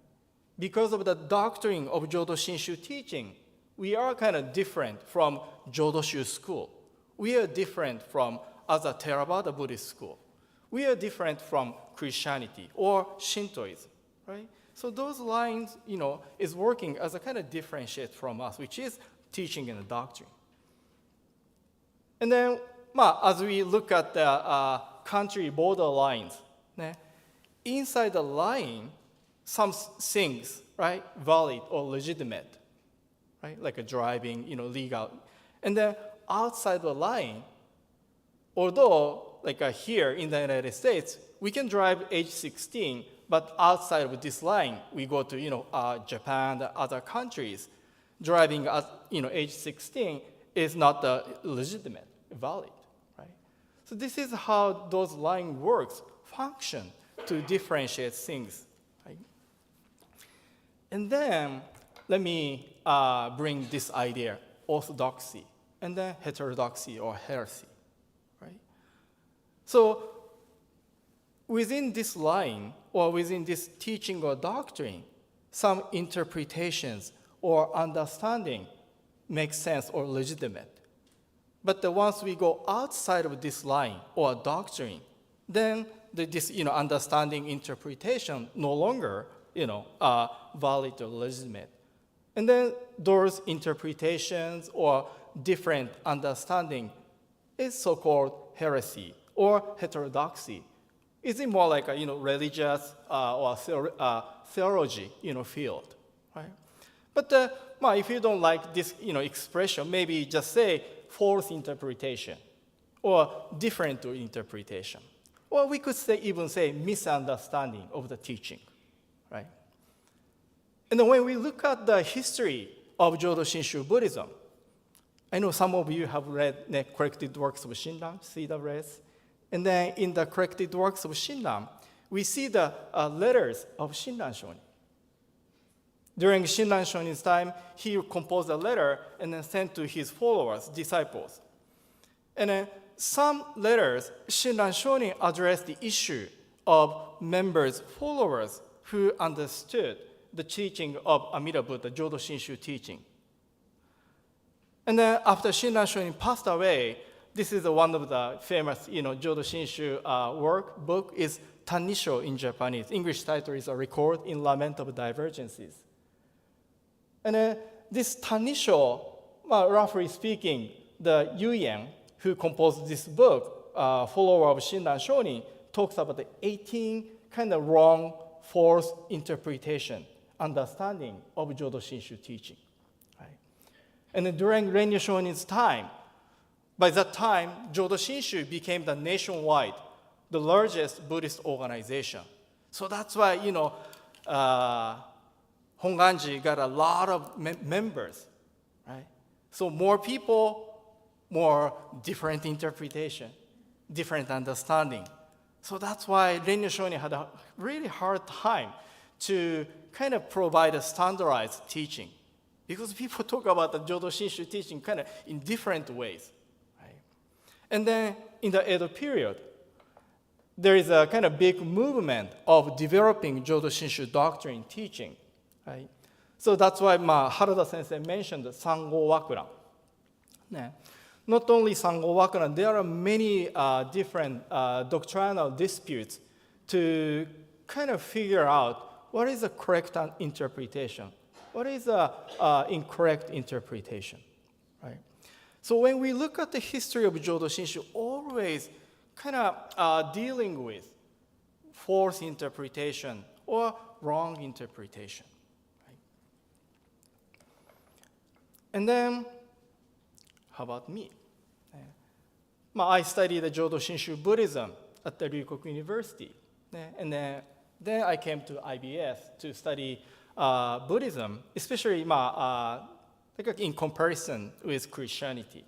Because of the doctrine of Jodo Shinshu teaching, we are kind of different from Jodoshu school. We are different from other Theravada Buddhist school. We are different from Christianity or Shintoism, right? So those lines, is working as a kind of differentiate from us, which is teaching and the doctrine. And then, as we look at the country border lines, inside the line, some things, right, valid or legitimate, right, like a driving, legal. And then outside the line, although like here in the United States, we can drive age 16, but outside of this line, we go to Japan, and other countries. Driving at age 16 is not legitimate, valid, right? So this is how those line works, function to differentiate things, right? And then let me bring this idea, orthodoxy, and then heterodoxy or heresy, right? So within this line or within this teaching or doctrine, some interpretations or understanding makes sense or legitimate. But once we go outside of this line or doctrine, then this understanding interpretation no longer valid or legitimate. And then those interpretations or different understanding is so-called heresy or heterodoxy. It's more like a religious or theology field, right? But if you don't like this expression, maybe just say false interpretation or different interpretation. Or we could even say misunderstanding of the teaching, right? And then when we look at the history of Jodo Shinshu Buddhism, I know some of you have read the Corrected Works of Shinran, CWS. And then in the Corrected Works of Shinran, we see the letters of Shinran Shonin. During Shinran Shonin's time, he composed a letter and then sent to his followers, disciples. And then some letters, Shinran Shonin addressed the issue of members, followers who understood the teaching of Amida Buddha, Jodo Shinshu teaching. And then after Shinran Shonin passed away, this is one of the famous, Jodo Shinshu book is Tanisho in Japanese. English title is A Record in Lament of Divergences. And this Tanisho, roughly speaking, the Yuyan, who composed this book, follower of Shinran Shonin, talks about the 18 kind of wrong, false interpretation, understanding of Jodo Shinshu teaching. Right? And then during Renya Shonin's time, by that time, Jodo Shinshu became the nationwide, the largest Buddhist organization. So that's why, Honganji got a lot of members, right? So more people, more different interpretation, different understanding. So that's why Renya Shonin had a really hard time to kind of provide a standardized teaching, because people talk about the Jodo Shinshu teaching kind of in different ways. And then in the Edo period, there is a kind of big movement of developing Jodo Shinshu doctrine teaching, right? So that's why Harada Sensei mentioned the Sango Wakuran. Not only Sango Wakuran, there are many different doctrinal disputes to kind of figure out what is the correct interpretation, what is the incorrect interpretation, right? So when we look at the history of Jodo Shinshu, always kind of dealing with false interpretation or wrong interpretation. Right? And then, how about me? I studied the Jodo Shinshu Buddhism at the Ryukoku University. And then I came to IBS to study Buddhism, especially in comparison with Christianity.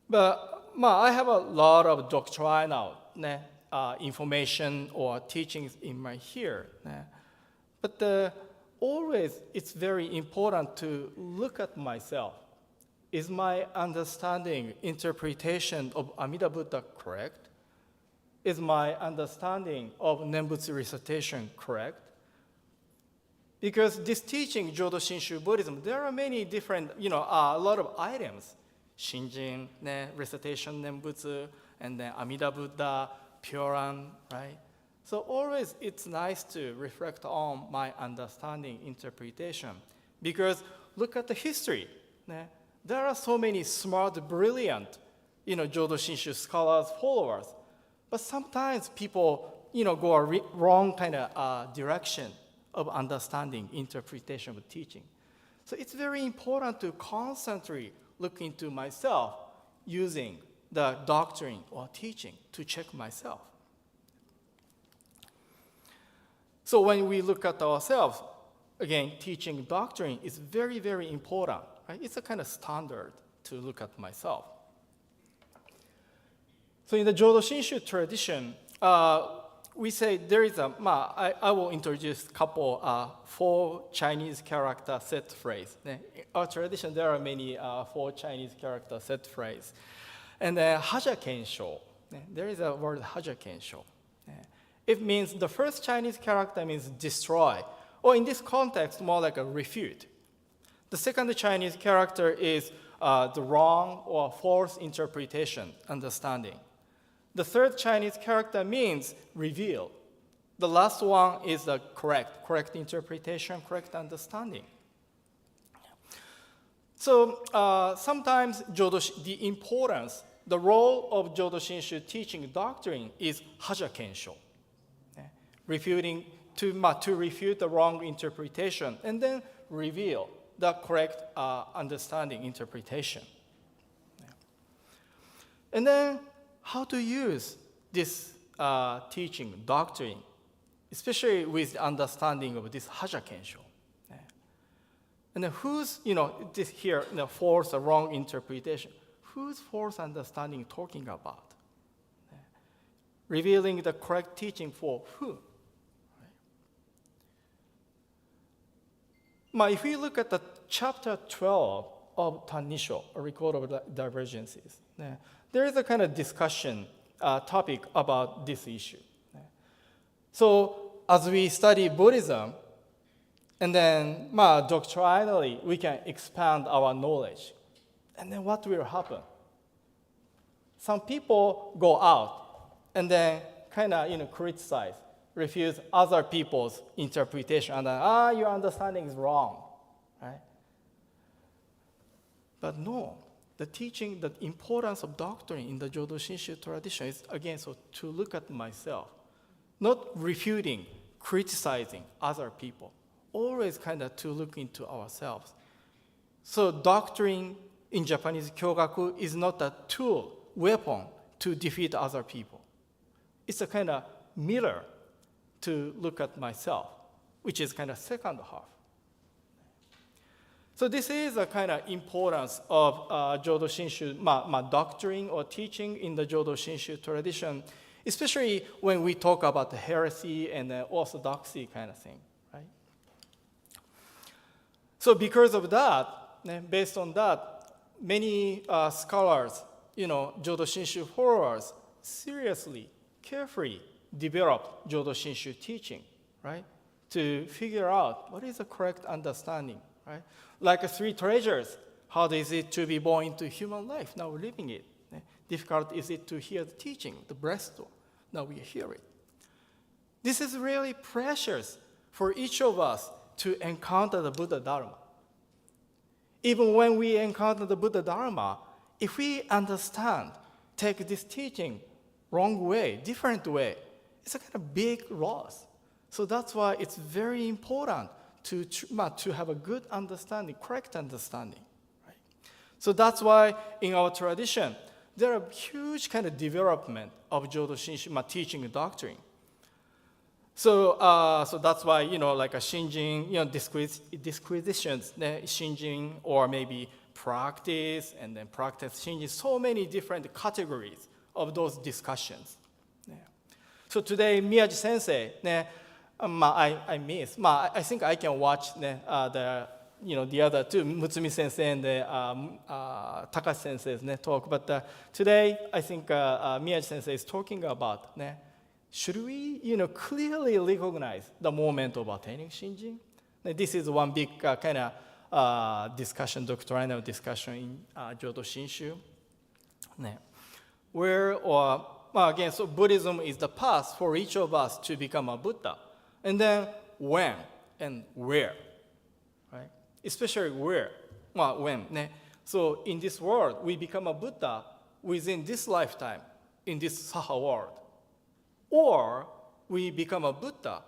But I have a lot of doctrinal information or teachings in my here. But always it's very important to look at myself. Is my understanding, interpretation of Amida Buddha correct? Is my understanding of Nembutsu recitation correct? Because this teaching, Jodo Shinshu Buddhism, there are many different, a lot of items. Shinjin, recitation Nembutsu, and then Amida Buddha, Pyoran, right? So always it's nice to reflect on my understanding, interpretation. Because look at the history. There are so many smart, brilliant, Jodo Shinshu scholars, followers. But sometimes people, go a wrong kind of direction of understanding, interpretation of teaching. So it's very important to constantly look into myself using the doctrine or teaching to check myself. So when we look at ourselves, again, teaching doctrine is very, very important. Right? It's a kind of standard to look at myself. So in the Jodo Shinshu tradition, we say there is I will introduce a couple, 4 Chinese character set phrase. In our tradition, there are many 4 Chinese character set phrase. And Haja Kensho, there is a word Haja Kensho. It means the first Chinese character means destroy, or in this context, more like a refute. The second Chinese character is the wrong or false interpretation, understanding. The third Chinese character means reveal. The last one is the correct interpretation, correct understanding. So sometimes the importance, the role of Jodo Shinshu teaching doctrine is Haja Kensho, refuting to refute the wrong interpretation and then reveal the correct understanding, interpretation. And then how to use this teaching, doctrine, especially with the understanding of this Haja Kensho. And then who's, this here, false or wrong interpretation, whose false understanding talking about? Revealing the correct teaching for who? If we look at the chapter 12 of Tannisho, a record of divergences, there is a kind of discussion topic about this issue. So as we study Buddhism, and then doctrinally we can expand our knowledge. And then what will happen? Some people go out and then kind of criticize, refuse other people's interpretation, and then, your understanding is wrong, right? But no, the teaching, the importance of doctrine in the Jodo Shinshu tradition is, again, so to look at myself, not refuting, criticizing other people, always kind of to look into ourselves. So doctrine in Japanese kyogaku is not a tool, weapon to defeat other people. It's a kind of mirror to look at myself, which is kind of second half. So this is a kind of importance of Jodo Shinshu, doctrine or teaching in the Jodo Shinshu tradition, especially when we talk about the heresy and the orthodoxy kind of thing, right? So because of that, based on that, many scholars, Jodo Shinshu followers, seriously, carefully developed Jodo Shinshu teaching, right? To figure out what is the correct understanding, right? Like 3 treasures, how is it to be born into human life? Now we're living it. Difficult is it to hear the teaching, the breaststroke. Now we hear it. This is really precious for each of us to encounter the Buddha Dharma. Even when we encounter the Buddha Dharma, if we understand, take this teaching wrong way, different way, it's a kind of big loss. So that's why it's very important to have a good understanding, correct understanding. Right? So that's why in our tradition, there are huge kind of development of Jodo Shinshu teaching doctrine. So that's why, like a Shinjin, disquisitions, Shinjin, or maybe practice, and then practice Shinjin, so many different categories of those discussions. So today, Miyaji Sensei, I miss. I think I can watch the other 2, Mutsumi Sensei and Takashi Sensei's talk. But today, I think Miyaji Sensei is talking about should we, clearly recognize the moment of attaining Shinjin? This is one big kind of discussion, doctrinal discussion in Jodo Shinshu, where again, so Buddhism is the path for each of us to become a Buddha. And then when and where, right? especially where, well, when. So in this world, we become a Buddha within this lifetime, in this Saha world. Or we become a Buddha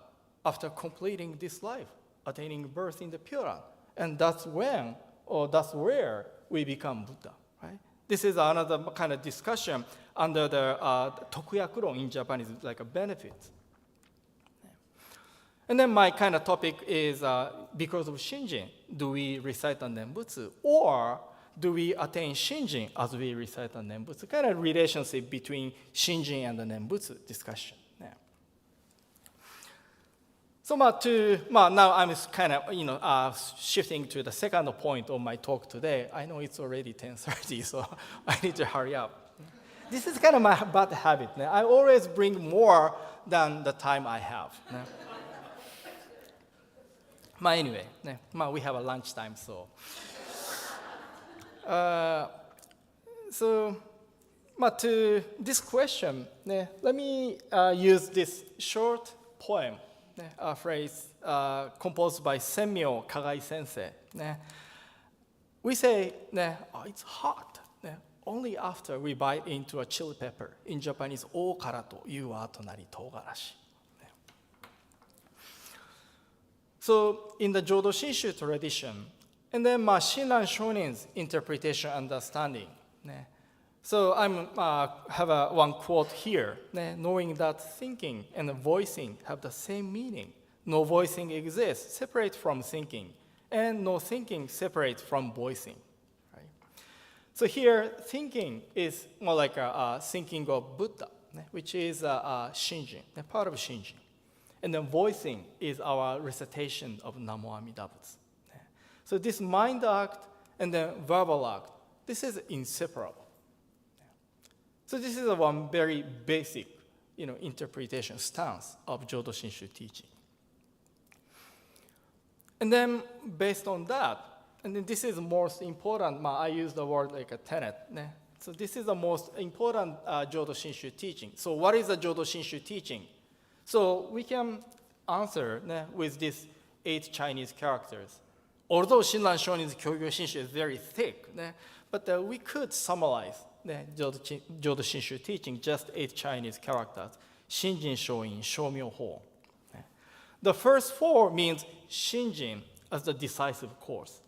after completing this life, attaining birth in the Pure Land. And that's when, or that's where we become Buddha, right? This is another kind of discussion under the Tokuyakuron in Japanese, like a benefit. And then my kind of topic is, because of Shinjin, do we recite the Nembutsu, or do we attain Shinjin as we recite the Nembutsu? Kind of relationship between Shinjin and the Nembutsu discussion. Yeah. So now I'm kind of shifting to the second point of my talk today. I know it's already 10:30, so I need to hurry up. This is kind of my bad habit. I always bring more than the time I have. Anyway, we have a lunchtime, so. To this question, let me use this short poem, a phrase composed by Senmyo Kagai Sensei. We say, oh, it's hot, only after we bite into a chili pepper. In Japanese, o kara to iu wa tonari tougarashi. So in the Jodo Shinshu tradition, and then Shinran Shonin's interpretation understanding. So I have one quote here, knowing that thinking and voicing have the same meaning. No voicing exists separate from thinking, and no thinking separate from voicing. Right? So here, thinking is more like a thinking of Buddha, which is Shinjin, part of Shinjin. And then voicing is our recitation of Namo Amida Butsu. So this mind act and then verbal act, this is inseparable. So this is one very basic, interpretation stance of Jodo Shinshu teaching. And then based on that, and then this is the most important, I use the word like a tenet. So this is the most important Jodo Shinshu teaching. So what is the Jodo Shinshu teaching? So we can answer with these 8 Chinese characters. Although Shinran Shonin's Kyogyo Shinshu is very thick, but we could summarize Jodo Shinshu teaching, just 8 Chinese characters. Shinjin Shoin, Shomyo Ho. The first 4 means Shinjin as the decisive course.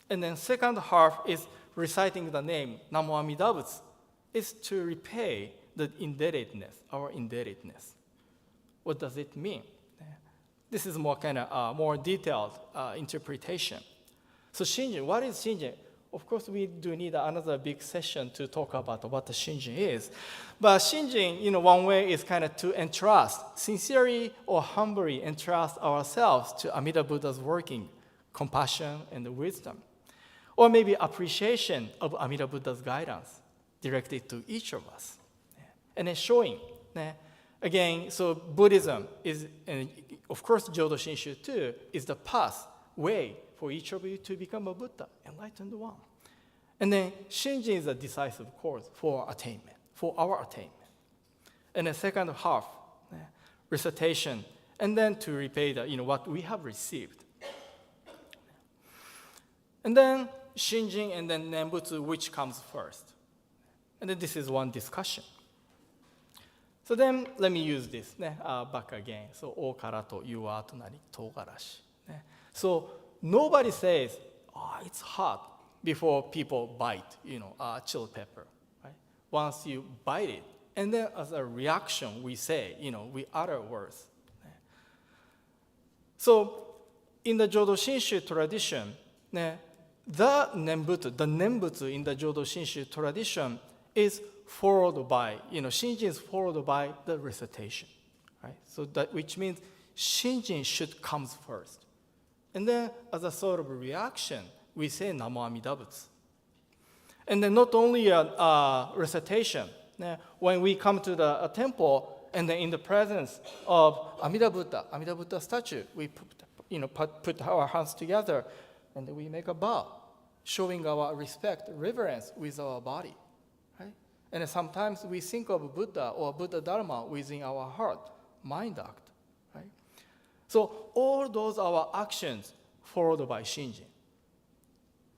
And then second half is reciting the name Namo Amida Butsu, is to repay the indebtedness, our indebtedness. What does it mean? This is more kind of more detailed interpretation. So Shinjin, what is Shinjin? Of course, we do need another big session to talk about what the Shinjin is. But Shinjin, one way is kind of to entrust, sincerely or humbly entrust ourselves to Amida Buddha's working, compassion and wisdom. Or maybe appreciation of Amida Buddha's guidance directed to each of us. And then showing. Again, so Buddhism is, and of course Jodo Shinshu too, is the path, way for each of you to become a Buddha, enlightened one. And then Shinjin is a decisive course for attainment, for our attainment. And the second half, recitation, and then to repay the, what we have received. And then Shinjin and then Nembutsu, which comes first? And then this is one discussion. So then let me use this back again. So o kara to iu wa tonari tougarashi. So nobody says, oh, it's hot before people bite, chili pepper, right? Once you bite it, and then as a reaction we say, we utter words. So in the Jodo Shinshu tradition, the Nembutsu in the Jodo Shinshu tradition is followed by, Shinjin is followed by the recitation, right? So that, which means Shinjin should come first. And then as a sort of reaction, we say Namo Amida Butsu. And then not only a recitation, when we come to the temple and then in the presence of Amida Buddha statue, we put our hands together and then we make a bow, showing our respect, reverence with our body. And sometimes we think of Buddha or Buddha Dharma within our heart, mind act, right? So all those our actions followed by Shinjin.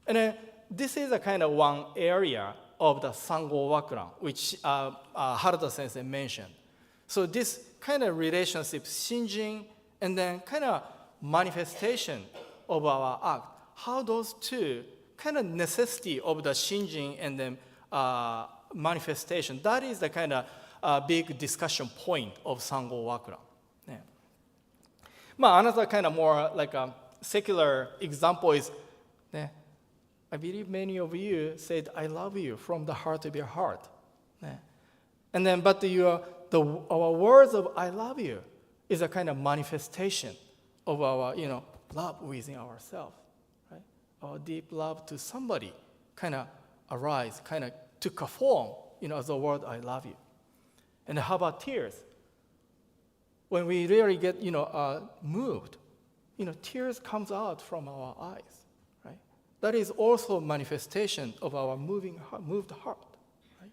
And then this is a kind of one area of the Sango Wakuran, which Harada Sensei mentioned. So this kind of relationship, Shinjin, and then kind of manifestation of our act, how those two kind of necessity of the Shinjin and then manifestation, that is the kind of big discussion point of Sango Wakuran. Yeah. Another kind of more like a secular example is, I believe many of you said, I love you from the heart of your heart. And then, but our words of I love you is a kind of manifestation of our, love within ourselves, right? Our deep love to somebody kind of arise, kind of took a form, as a word I love you. And how about tears? When we really get, moved, tears comes out from our eyes, right? That is also manifestation of our moved heart, right?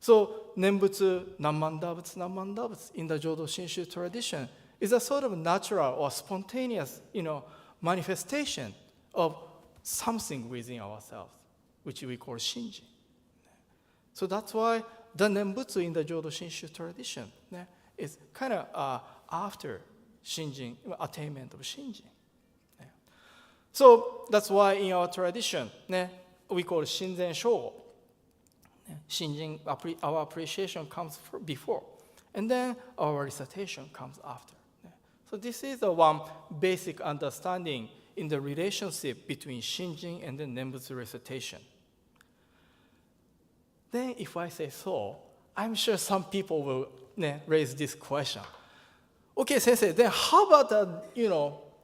So, Nembutsu, Namandabutsu in the Jodo Shinshu tradition is a sort of natural or spontaneous, manifestation of something within ourselves, which we call Shinjin. So that's why the Nembutsu in the Jodo Shinshu tradition is kind of after Shinjin, attainment of Shinjin. So that's why in our tradition, we call it Shinzen Shogo. Shinjin, our appreciation comes before, and then our recitation comes after. So this is the one basic understanding in the relationship between Shinjin and the Nembutsu recitation. Then if I say so, I'm sure some people will raise this question. Okay, Sensei, then how about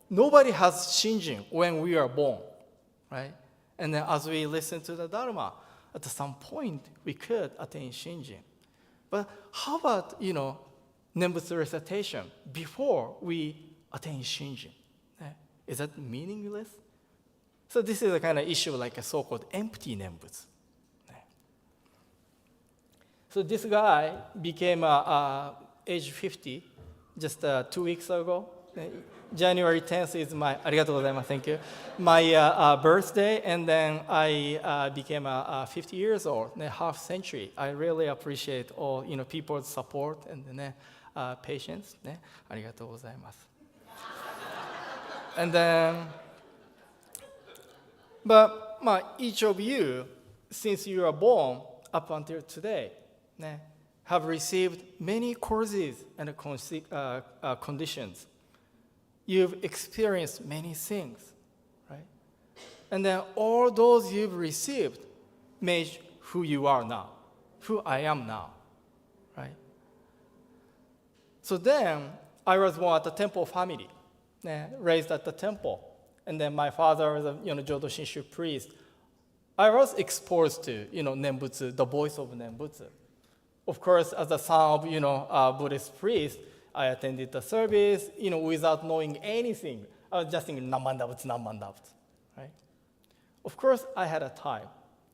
nobody has Shinjin when we are born, right? And then as we listen to the Dharma, at some point we could attain Shinjin. But how about, Nembutsu recitation before we attain Shinjin? Is that meaningless? So this is a kind of issue like a so-called empty Nembutsu. So this guy became age 50 just 2 weeks ago. January 10th is my, ありがとうございます, thank you, my birthday, and then I became 50 years old, half century. I really appreciate all people's support and patience. ありがとうございます. And then, but each of you, since you are born up until today, have received many causes and conditions. You've experienced many things, right? And then all those you've received made who you are now, who I am now, right? So then I was born at the temple family, raised at the temple. And then my father was a Jodo Shinshu priest. I was exposed to Nembutsu, the voice of Nembutsu. Of course, as a son of a Buddhist priest, I attended the service, without knowing anything. I was just thinking, Namandabutsu, right? Of course, I had a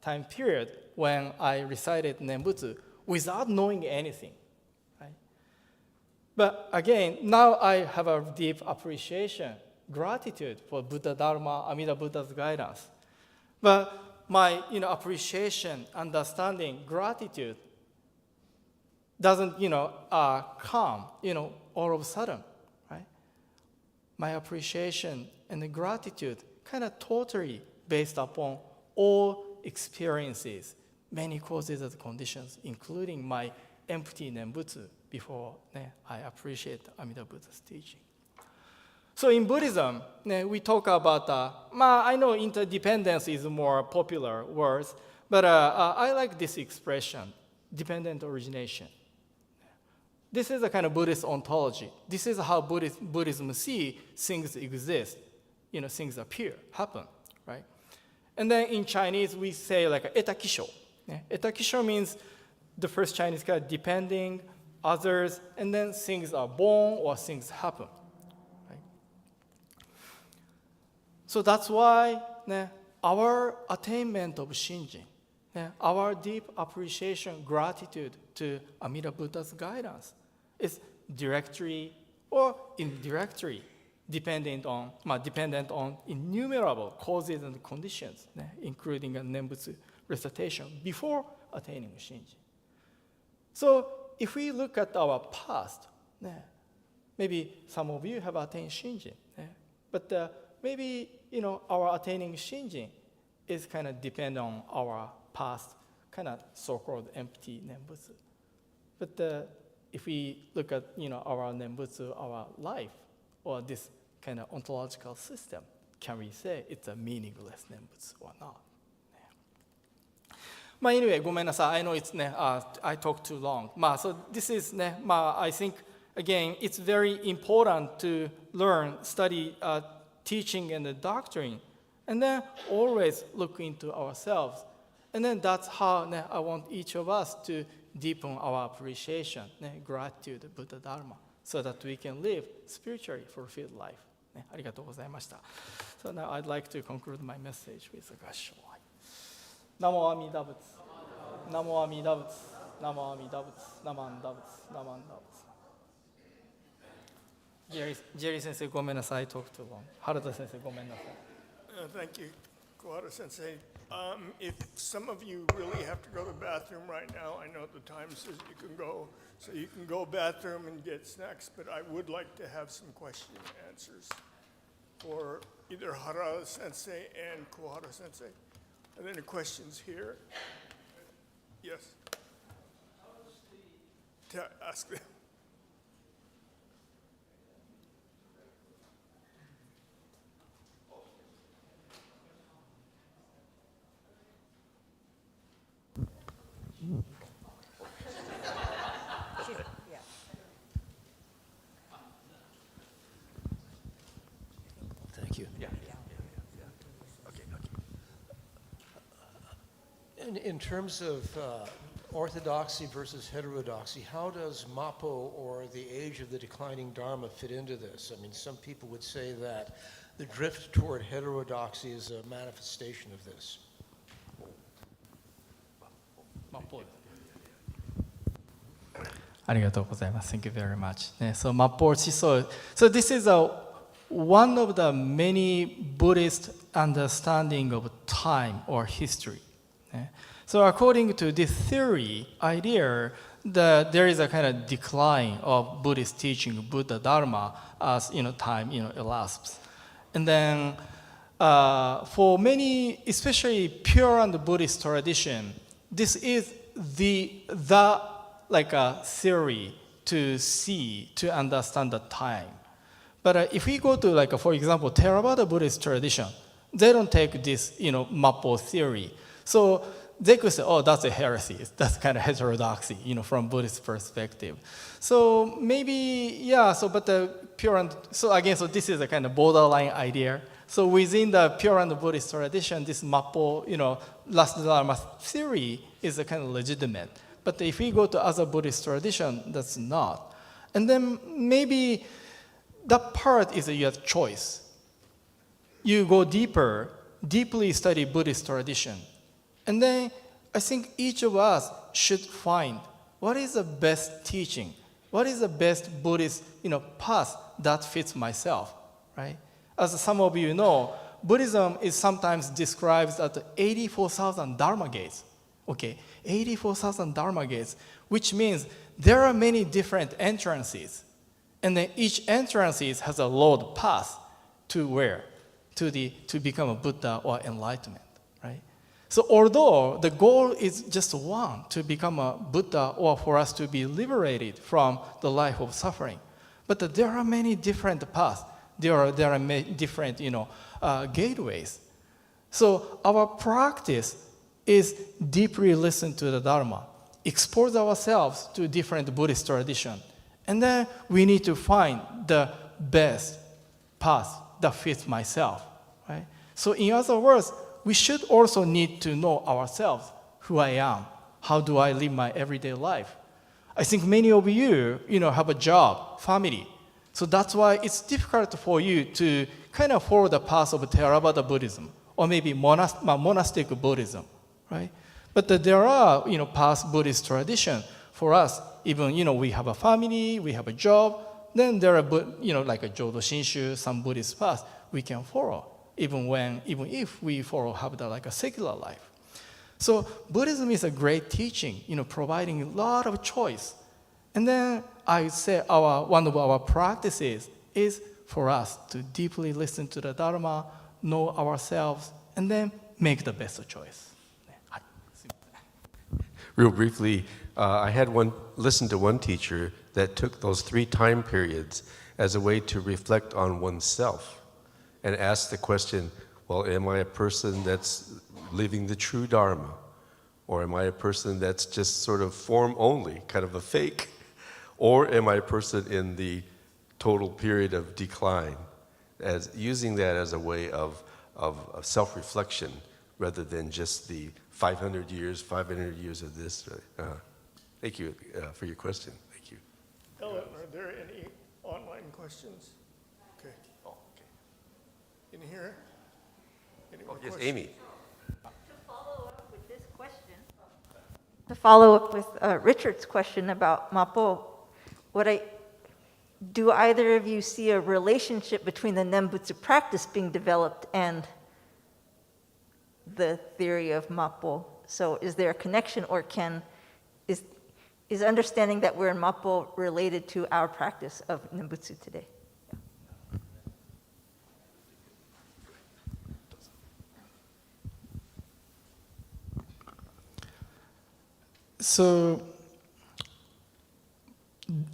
time period when I recited Nembutsu without knowing anything, right? But again, now I have a deep appreciation, gratitude for Buddha Dharma, Amida Buddha's guidance. But my, appreciation, understanding, gratitude doesn't, come, all of a sudden, right? My appreciation and the gratitude kind of totally based upon all experiences, many causes and conditions, including my empty Nembutsu before I appreciate Amida Buddha's teaching. So in Buddhism, we talk about, I know interdependence is more popular words, but I like this expression, dependent origination. This is a kind of Buddhist ontology. This is how Buddhism see things exist, things appear, happen, right? And then in Chinese, we say like etakisho. Etakisho means the first Chinese kind of depending, others, and then things are born or things happen, right? So that's why our attainment of Shinjin, our deep appreciation, gratitude to Amida Buddha's guidance is directly or indirectly dependent on innumerable causes and conditions, including a Nembutsu recitation before attaining Shinjin. So if we look at our past, maybe some of you have attained Shinjin, but maybe our attaining Shinjin is kind of depend on our past kind of so-called empty Nembutsu. But if we look at our Nembutsu, our life, or this kind of ontological system, can we say it's a meaningless Nembutsu or not? Anyway, ごめんなさい. I know it's I talked too long. So this is I think again it's very important to learn, study teaching and the doctrine, and then always look into ourselves. And then that's how I want each of us to deepen our appreciation, gratitude, Buddha Dharma, so that we can live spiritually fulfilled life. ありがとうございました. So now I'd like to conclude my message with a Gassho. ナモアミダ仏、ナモアミダ仏、ナモアミダ仏、ナマンダ仏、ナマンダ仏。ジェリー先生ごめんなさい、talk too long. 原田先生ごめんなさい。Thank you, Kuwara Sensei. If some of you really have to go to the bathroom right now, I know the time says you can go, so you can go bathroom and get snacks, but I would like to have some question and answers for either Harada Sensei and Kuwara Sensei. Are there any questions here? Yes. Ask them. Thank you. In terms of orthodoxy versus heterodoxy, how does Mappo or the age of the declining Dharma fit into this? I mean, some people would say that the drift toward heterodoxy is a manifestation of this. Mappo. ありがとうございます. Thank you very much. So Mappo Chiso. So this is one of the many Buddhist understanding of time or history. So according to this theory, idea that there is a kind of decline of Buddhist teaching, Buddha Dharma, as time elapses. And then for many, especially pure and Buddhist tradition, this is the like a theory to see, to understand the time. But if we go to for example, Theravada Buddhist tradition, they don't take this, Mappo theory. So they could say, oh, that's a heresy. That's kind of heterodoxy, from Buddhist perspective. So maybe, but the pure and, so again, so this is a kind of borderline idea. So within the pure and Buddhist tradition, this Mappo, last Dharma theory is a kind of legitimate. But if we go to other Buddhist tradition, that's not. And then maybe that part is your choice. You go deeply study Buddhist tradition. And then I think each of us should find what is the best teaching, what is the best Buddhist path that fits myself, right? As some of you know, Buddhism is sometimes described as 84,000 Dharma gates. Okay, 84,000 Dharma gates, which means there are many different entrances. And then each entrance has a road path to where? To become a Buddha or enlightenment, right? So although the goal is just one, to become a Buddha or for us to be liberated from the life of suffering, but there are many different paths. There are many different, gateways. So our practice is deeply listen to the Dharma, expose ourselves to different Buddhist tradition, and then we need to find the best path that fits myself, right? So in other words, we should also need to know ourselves, who I am, how do I live my everyday life. I think many of you, have a job, family. So that's why it's difficult for you to kind of follow the path of Theravada Buddhism or maybe monastic Buddhism, right? But there are, past Buddhist tradition for us. Even, we have a family, we have a job, then there are, like a Jodo Shinshu, some Buddhist paths we can follow, even if we have like a secular life. So Buddhism is a great teaching, providing a lot of choice. And then I say one of our practices is for us to deeply listen to the Dharma, know ourselves, and then make the best choice. Real briefly, I had listened to one teacher that took those 3 time periods as a way to reflect on oneself and ask the question, well, am I a person that's living the true Dharma? Or am I a person that's just sort of form only, kind of a fake? Or am I a person in the total period of decline? As using that as a way of self-reflection rather than just the 500 years of this. Thank you for your question. Thank you. Ellen, are there any online questions? Okay. Oh, okay. In here? Any more Yes, questions? Amy. To follow up with Richard's question about Mapo, do either of you see a relationship between the Nembutsu practice being developed and the theory of Mapo? So is there a connection, or is understanding that we're in Mapo related to our practice of Nembutsu today? So,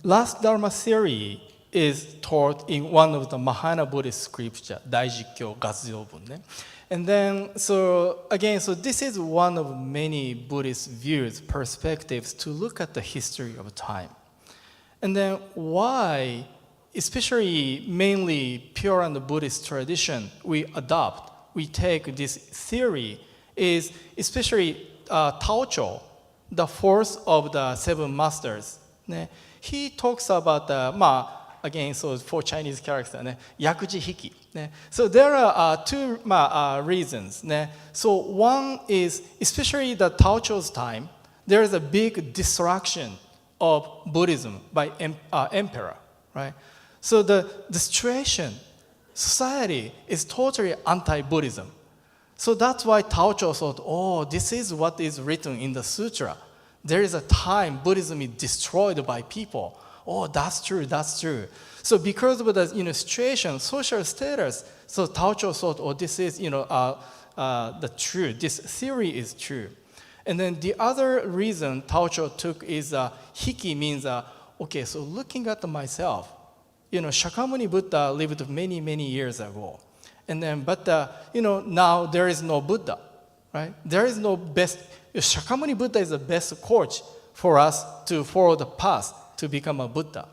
last Dharma theory is taught in one of the Mahayana Buddhist scripture, Daijikyo Gatsuyobun. And then, so this is one of many Buddhist views, perspectives to look at the history of time. And then why, especially mainly pure and Buddhist tradition, we take this theory is especially Taocho, the fourth of the 7 masters. He talks about so for Chinese character, yakuji hiki. So there are 2 reasons. So one is, especially the Taocho's time, there is a big destruction of Buddhism by emperor, right? So the situation, society is totally anti-Buddhism. So that's why Taocho thought, this is what is written in the sutra. There is a time Buddhism is destroyed by people. That's true, that's true. So because of the situation, social status, so Taocho thought, this is the truth. This theory is true. And then the other reason Taocho took is hiki means so looking at myself, Shakyamuni Buddha lived many, many years ago. And then, but now there is no Buddha, right? There is no best. Shakyamuni Buddha is the best coach for us to follow the path to become a Buddha.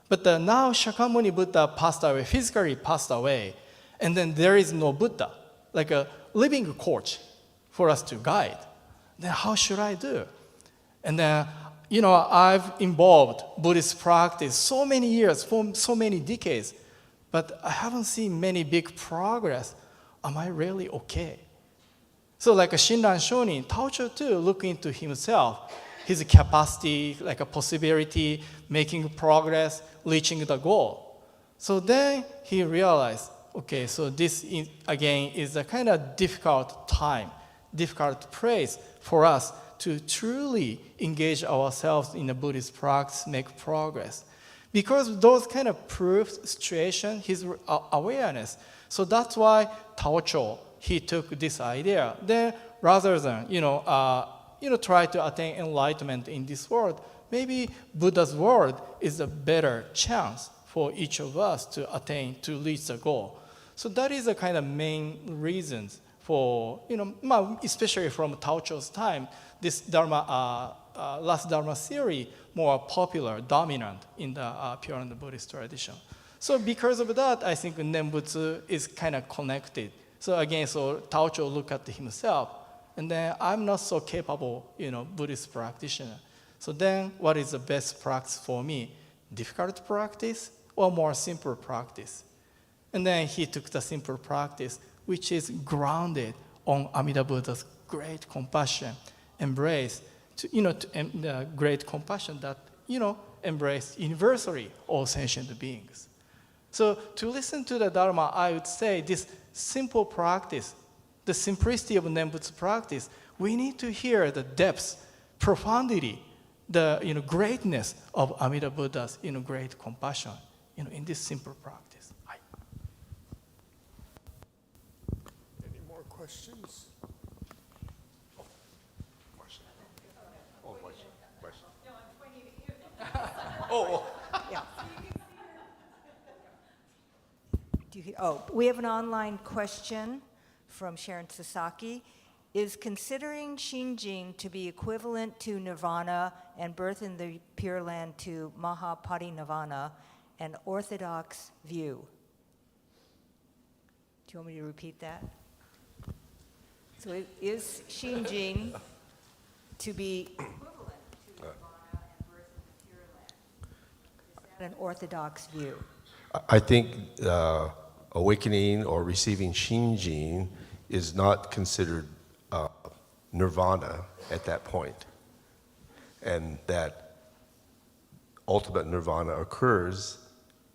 But now Shakyamuni Buddha passed away, physically passed away, and then there is no Buddha, like a living coach for us to guide. Then how should I do? And then, I've involved Buddhist practice so many years, for so many decades, but I haven't seen many big progress. Am I really okay? So like a Shinran Shonin, Taocho too look into himself, his capacity, like a possibility, making progress, reaching the goal. So then he realized, so this again is a kind of difficult time, difficult place for us to truly engage ourselves in the Buddhist practice, make progress. Because those kind of proofs, situation, his awareness. So that's why Taocho, he took this idea. Then rather than, try to attain enlightenment in this world, maybe Buddha's word is a better chance for each of us to attain, to reach the goal. So that is the kind of main reasons for, especially from Taocho's time, this Dharma, last Dharma theory more popular, dominant in the pure and Buddhist tradition. So because of that, I think Nembutsu is kind of connected. So again, Taocho look at himself, and then I'm not so capable, Buddhist practitioner. So then what is the best practice for me? Difficult practice or more simple practice? And then he took the simple practice, which is grounded on Amida Buddha's great compassion, embrace, great compassion that, embrace universally all sentient beings. So to listen to the Dharma, I would say this simple practice, the simplicity of Nembutsu practice, we need to hear the depths, profundity, the greatness of Amida Buddha's great compassion in this simple practice. Any more questions? We have an online question from Sharon Sasaki. Is considering Shinjin to be equivalent to nirvana and birth in the Pure Land to Mahaparinirvana an orthodox view? Do you want me to repeat that? So is Shinjin to be equivalent to nirvana and birth in the Pure Land? Is that an orthodox view? I think awakening or receiving Shinjin is not considered nirvana at that point, and that ultimate nirvana occurs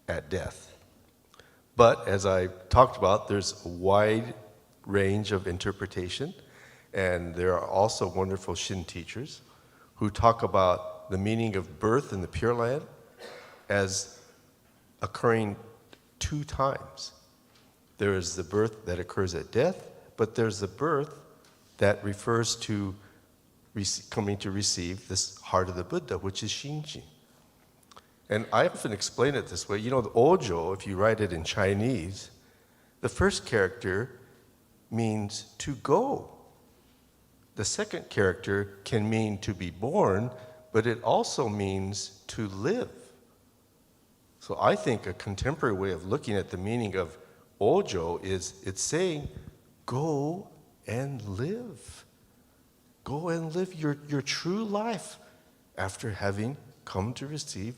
at death. But as I talked about, there's a wide range of interpretation, and there are also wonderful Shin teachers who talk about the meaning of birth in the Pure Land as occurring 2 times. There is the birth that occurs at death, but there's the birth that refers to coming to receive this heart of the Buddha, which is Shinjin. And I often explain it this way. The Ojo, if you write it in Chinese, the first character means to go. The second character can mean to be born, but it also means to live. So I think a contemporary way of looking at the meaning of Ojo is it's saying, go and live. Go and live your true life after having come to receive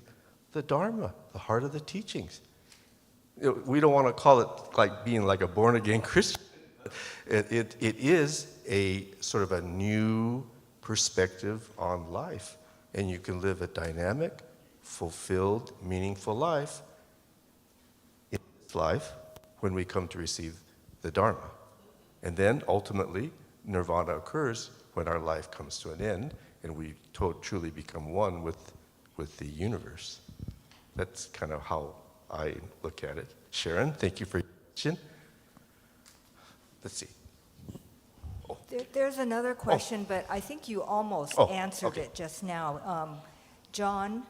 the Dharma, the heart of the teachings. We don't want to call it like being like a born-again Christian. It is a sort of a new perspective on life, and you can live a dynamic, fulfilled, meaningful life in this life when we come to receive the Dharma. And then ultimately, nirvana occurs when our life comes to an end and we truly become one with the universe. That's kind of how I look at it. Sharon, thank you for your question. Let's see. There's another question, but I think you almost answered it just now. John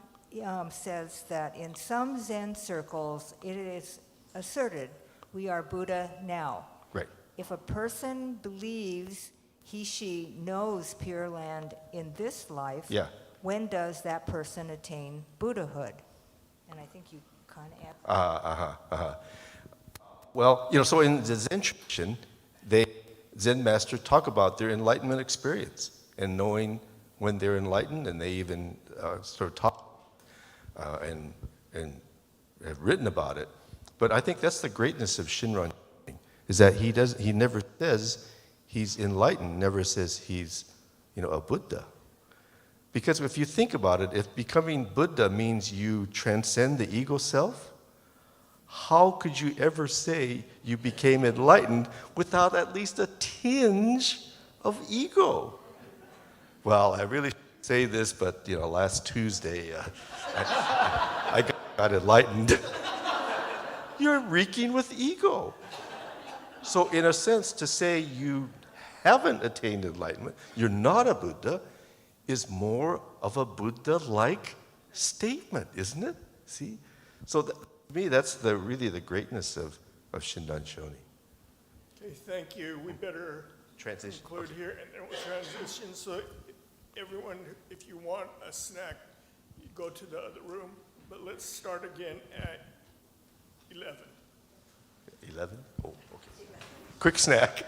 says that in some Zen circles, it is asserted, we are Buddha now. Right. If a person believes she knows Pure Land in this life, when does that person attain Buddhahood? And I think you kind of answered. Well, so in the Zen tradition, Zen masters talk about their enlightenment experience and knowing when they're enlightened, and they even sort of talk and have written about it. But I think that's the greatness of Shinran, is that he never says he's enlightened, never says he's a Buddha. Because if you think about it, if becoming Buddha means you transcend the ego self, how could you ever say you became enlightened without at least a tinge of ego? Well, I really shouldn't say this, but last Tuesday I got enlightened. You're reeking with ego. So in a sense, to say you haven't attained enlightenment, you're not a Buddha, is more of a Buddha-like statement, isn't it? See? So to me, that's really the greatness of Shinran Shoni. Okay, thank you. We better Transition. conclude here, and then we'll transition. So everyone, if you want a snack, you go to the other room. But let's start again at 11. 11? Oh, okay. Quick snack.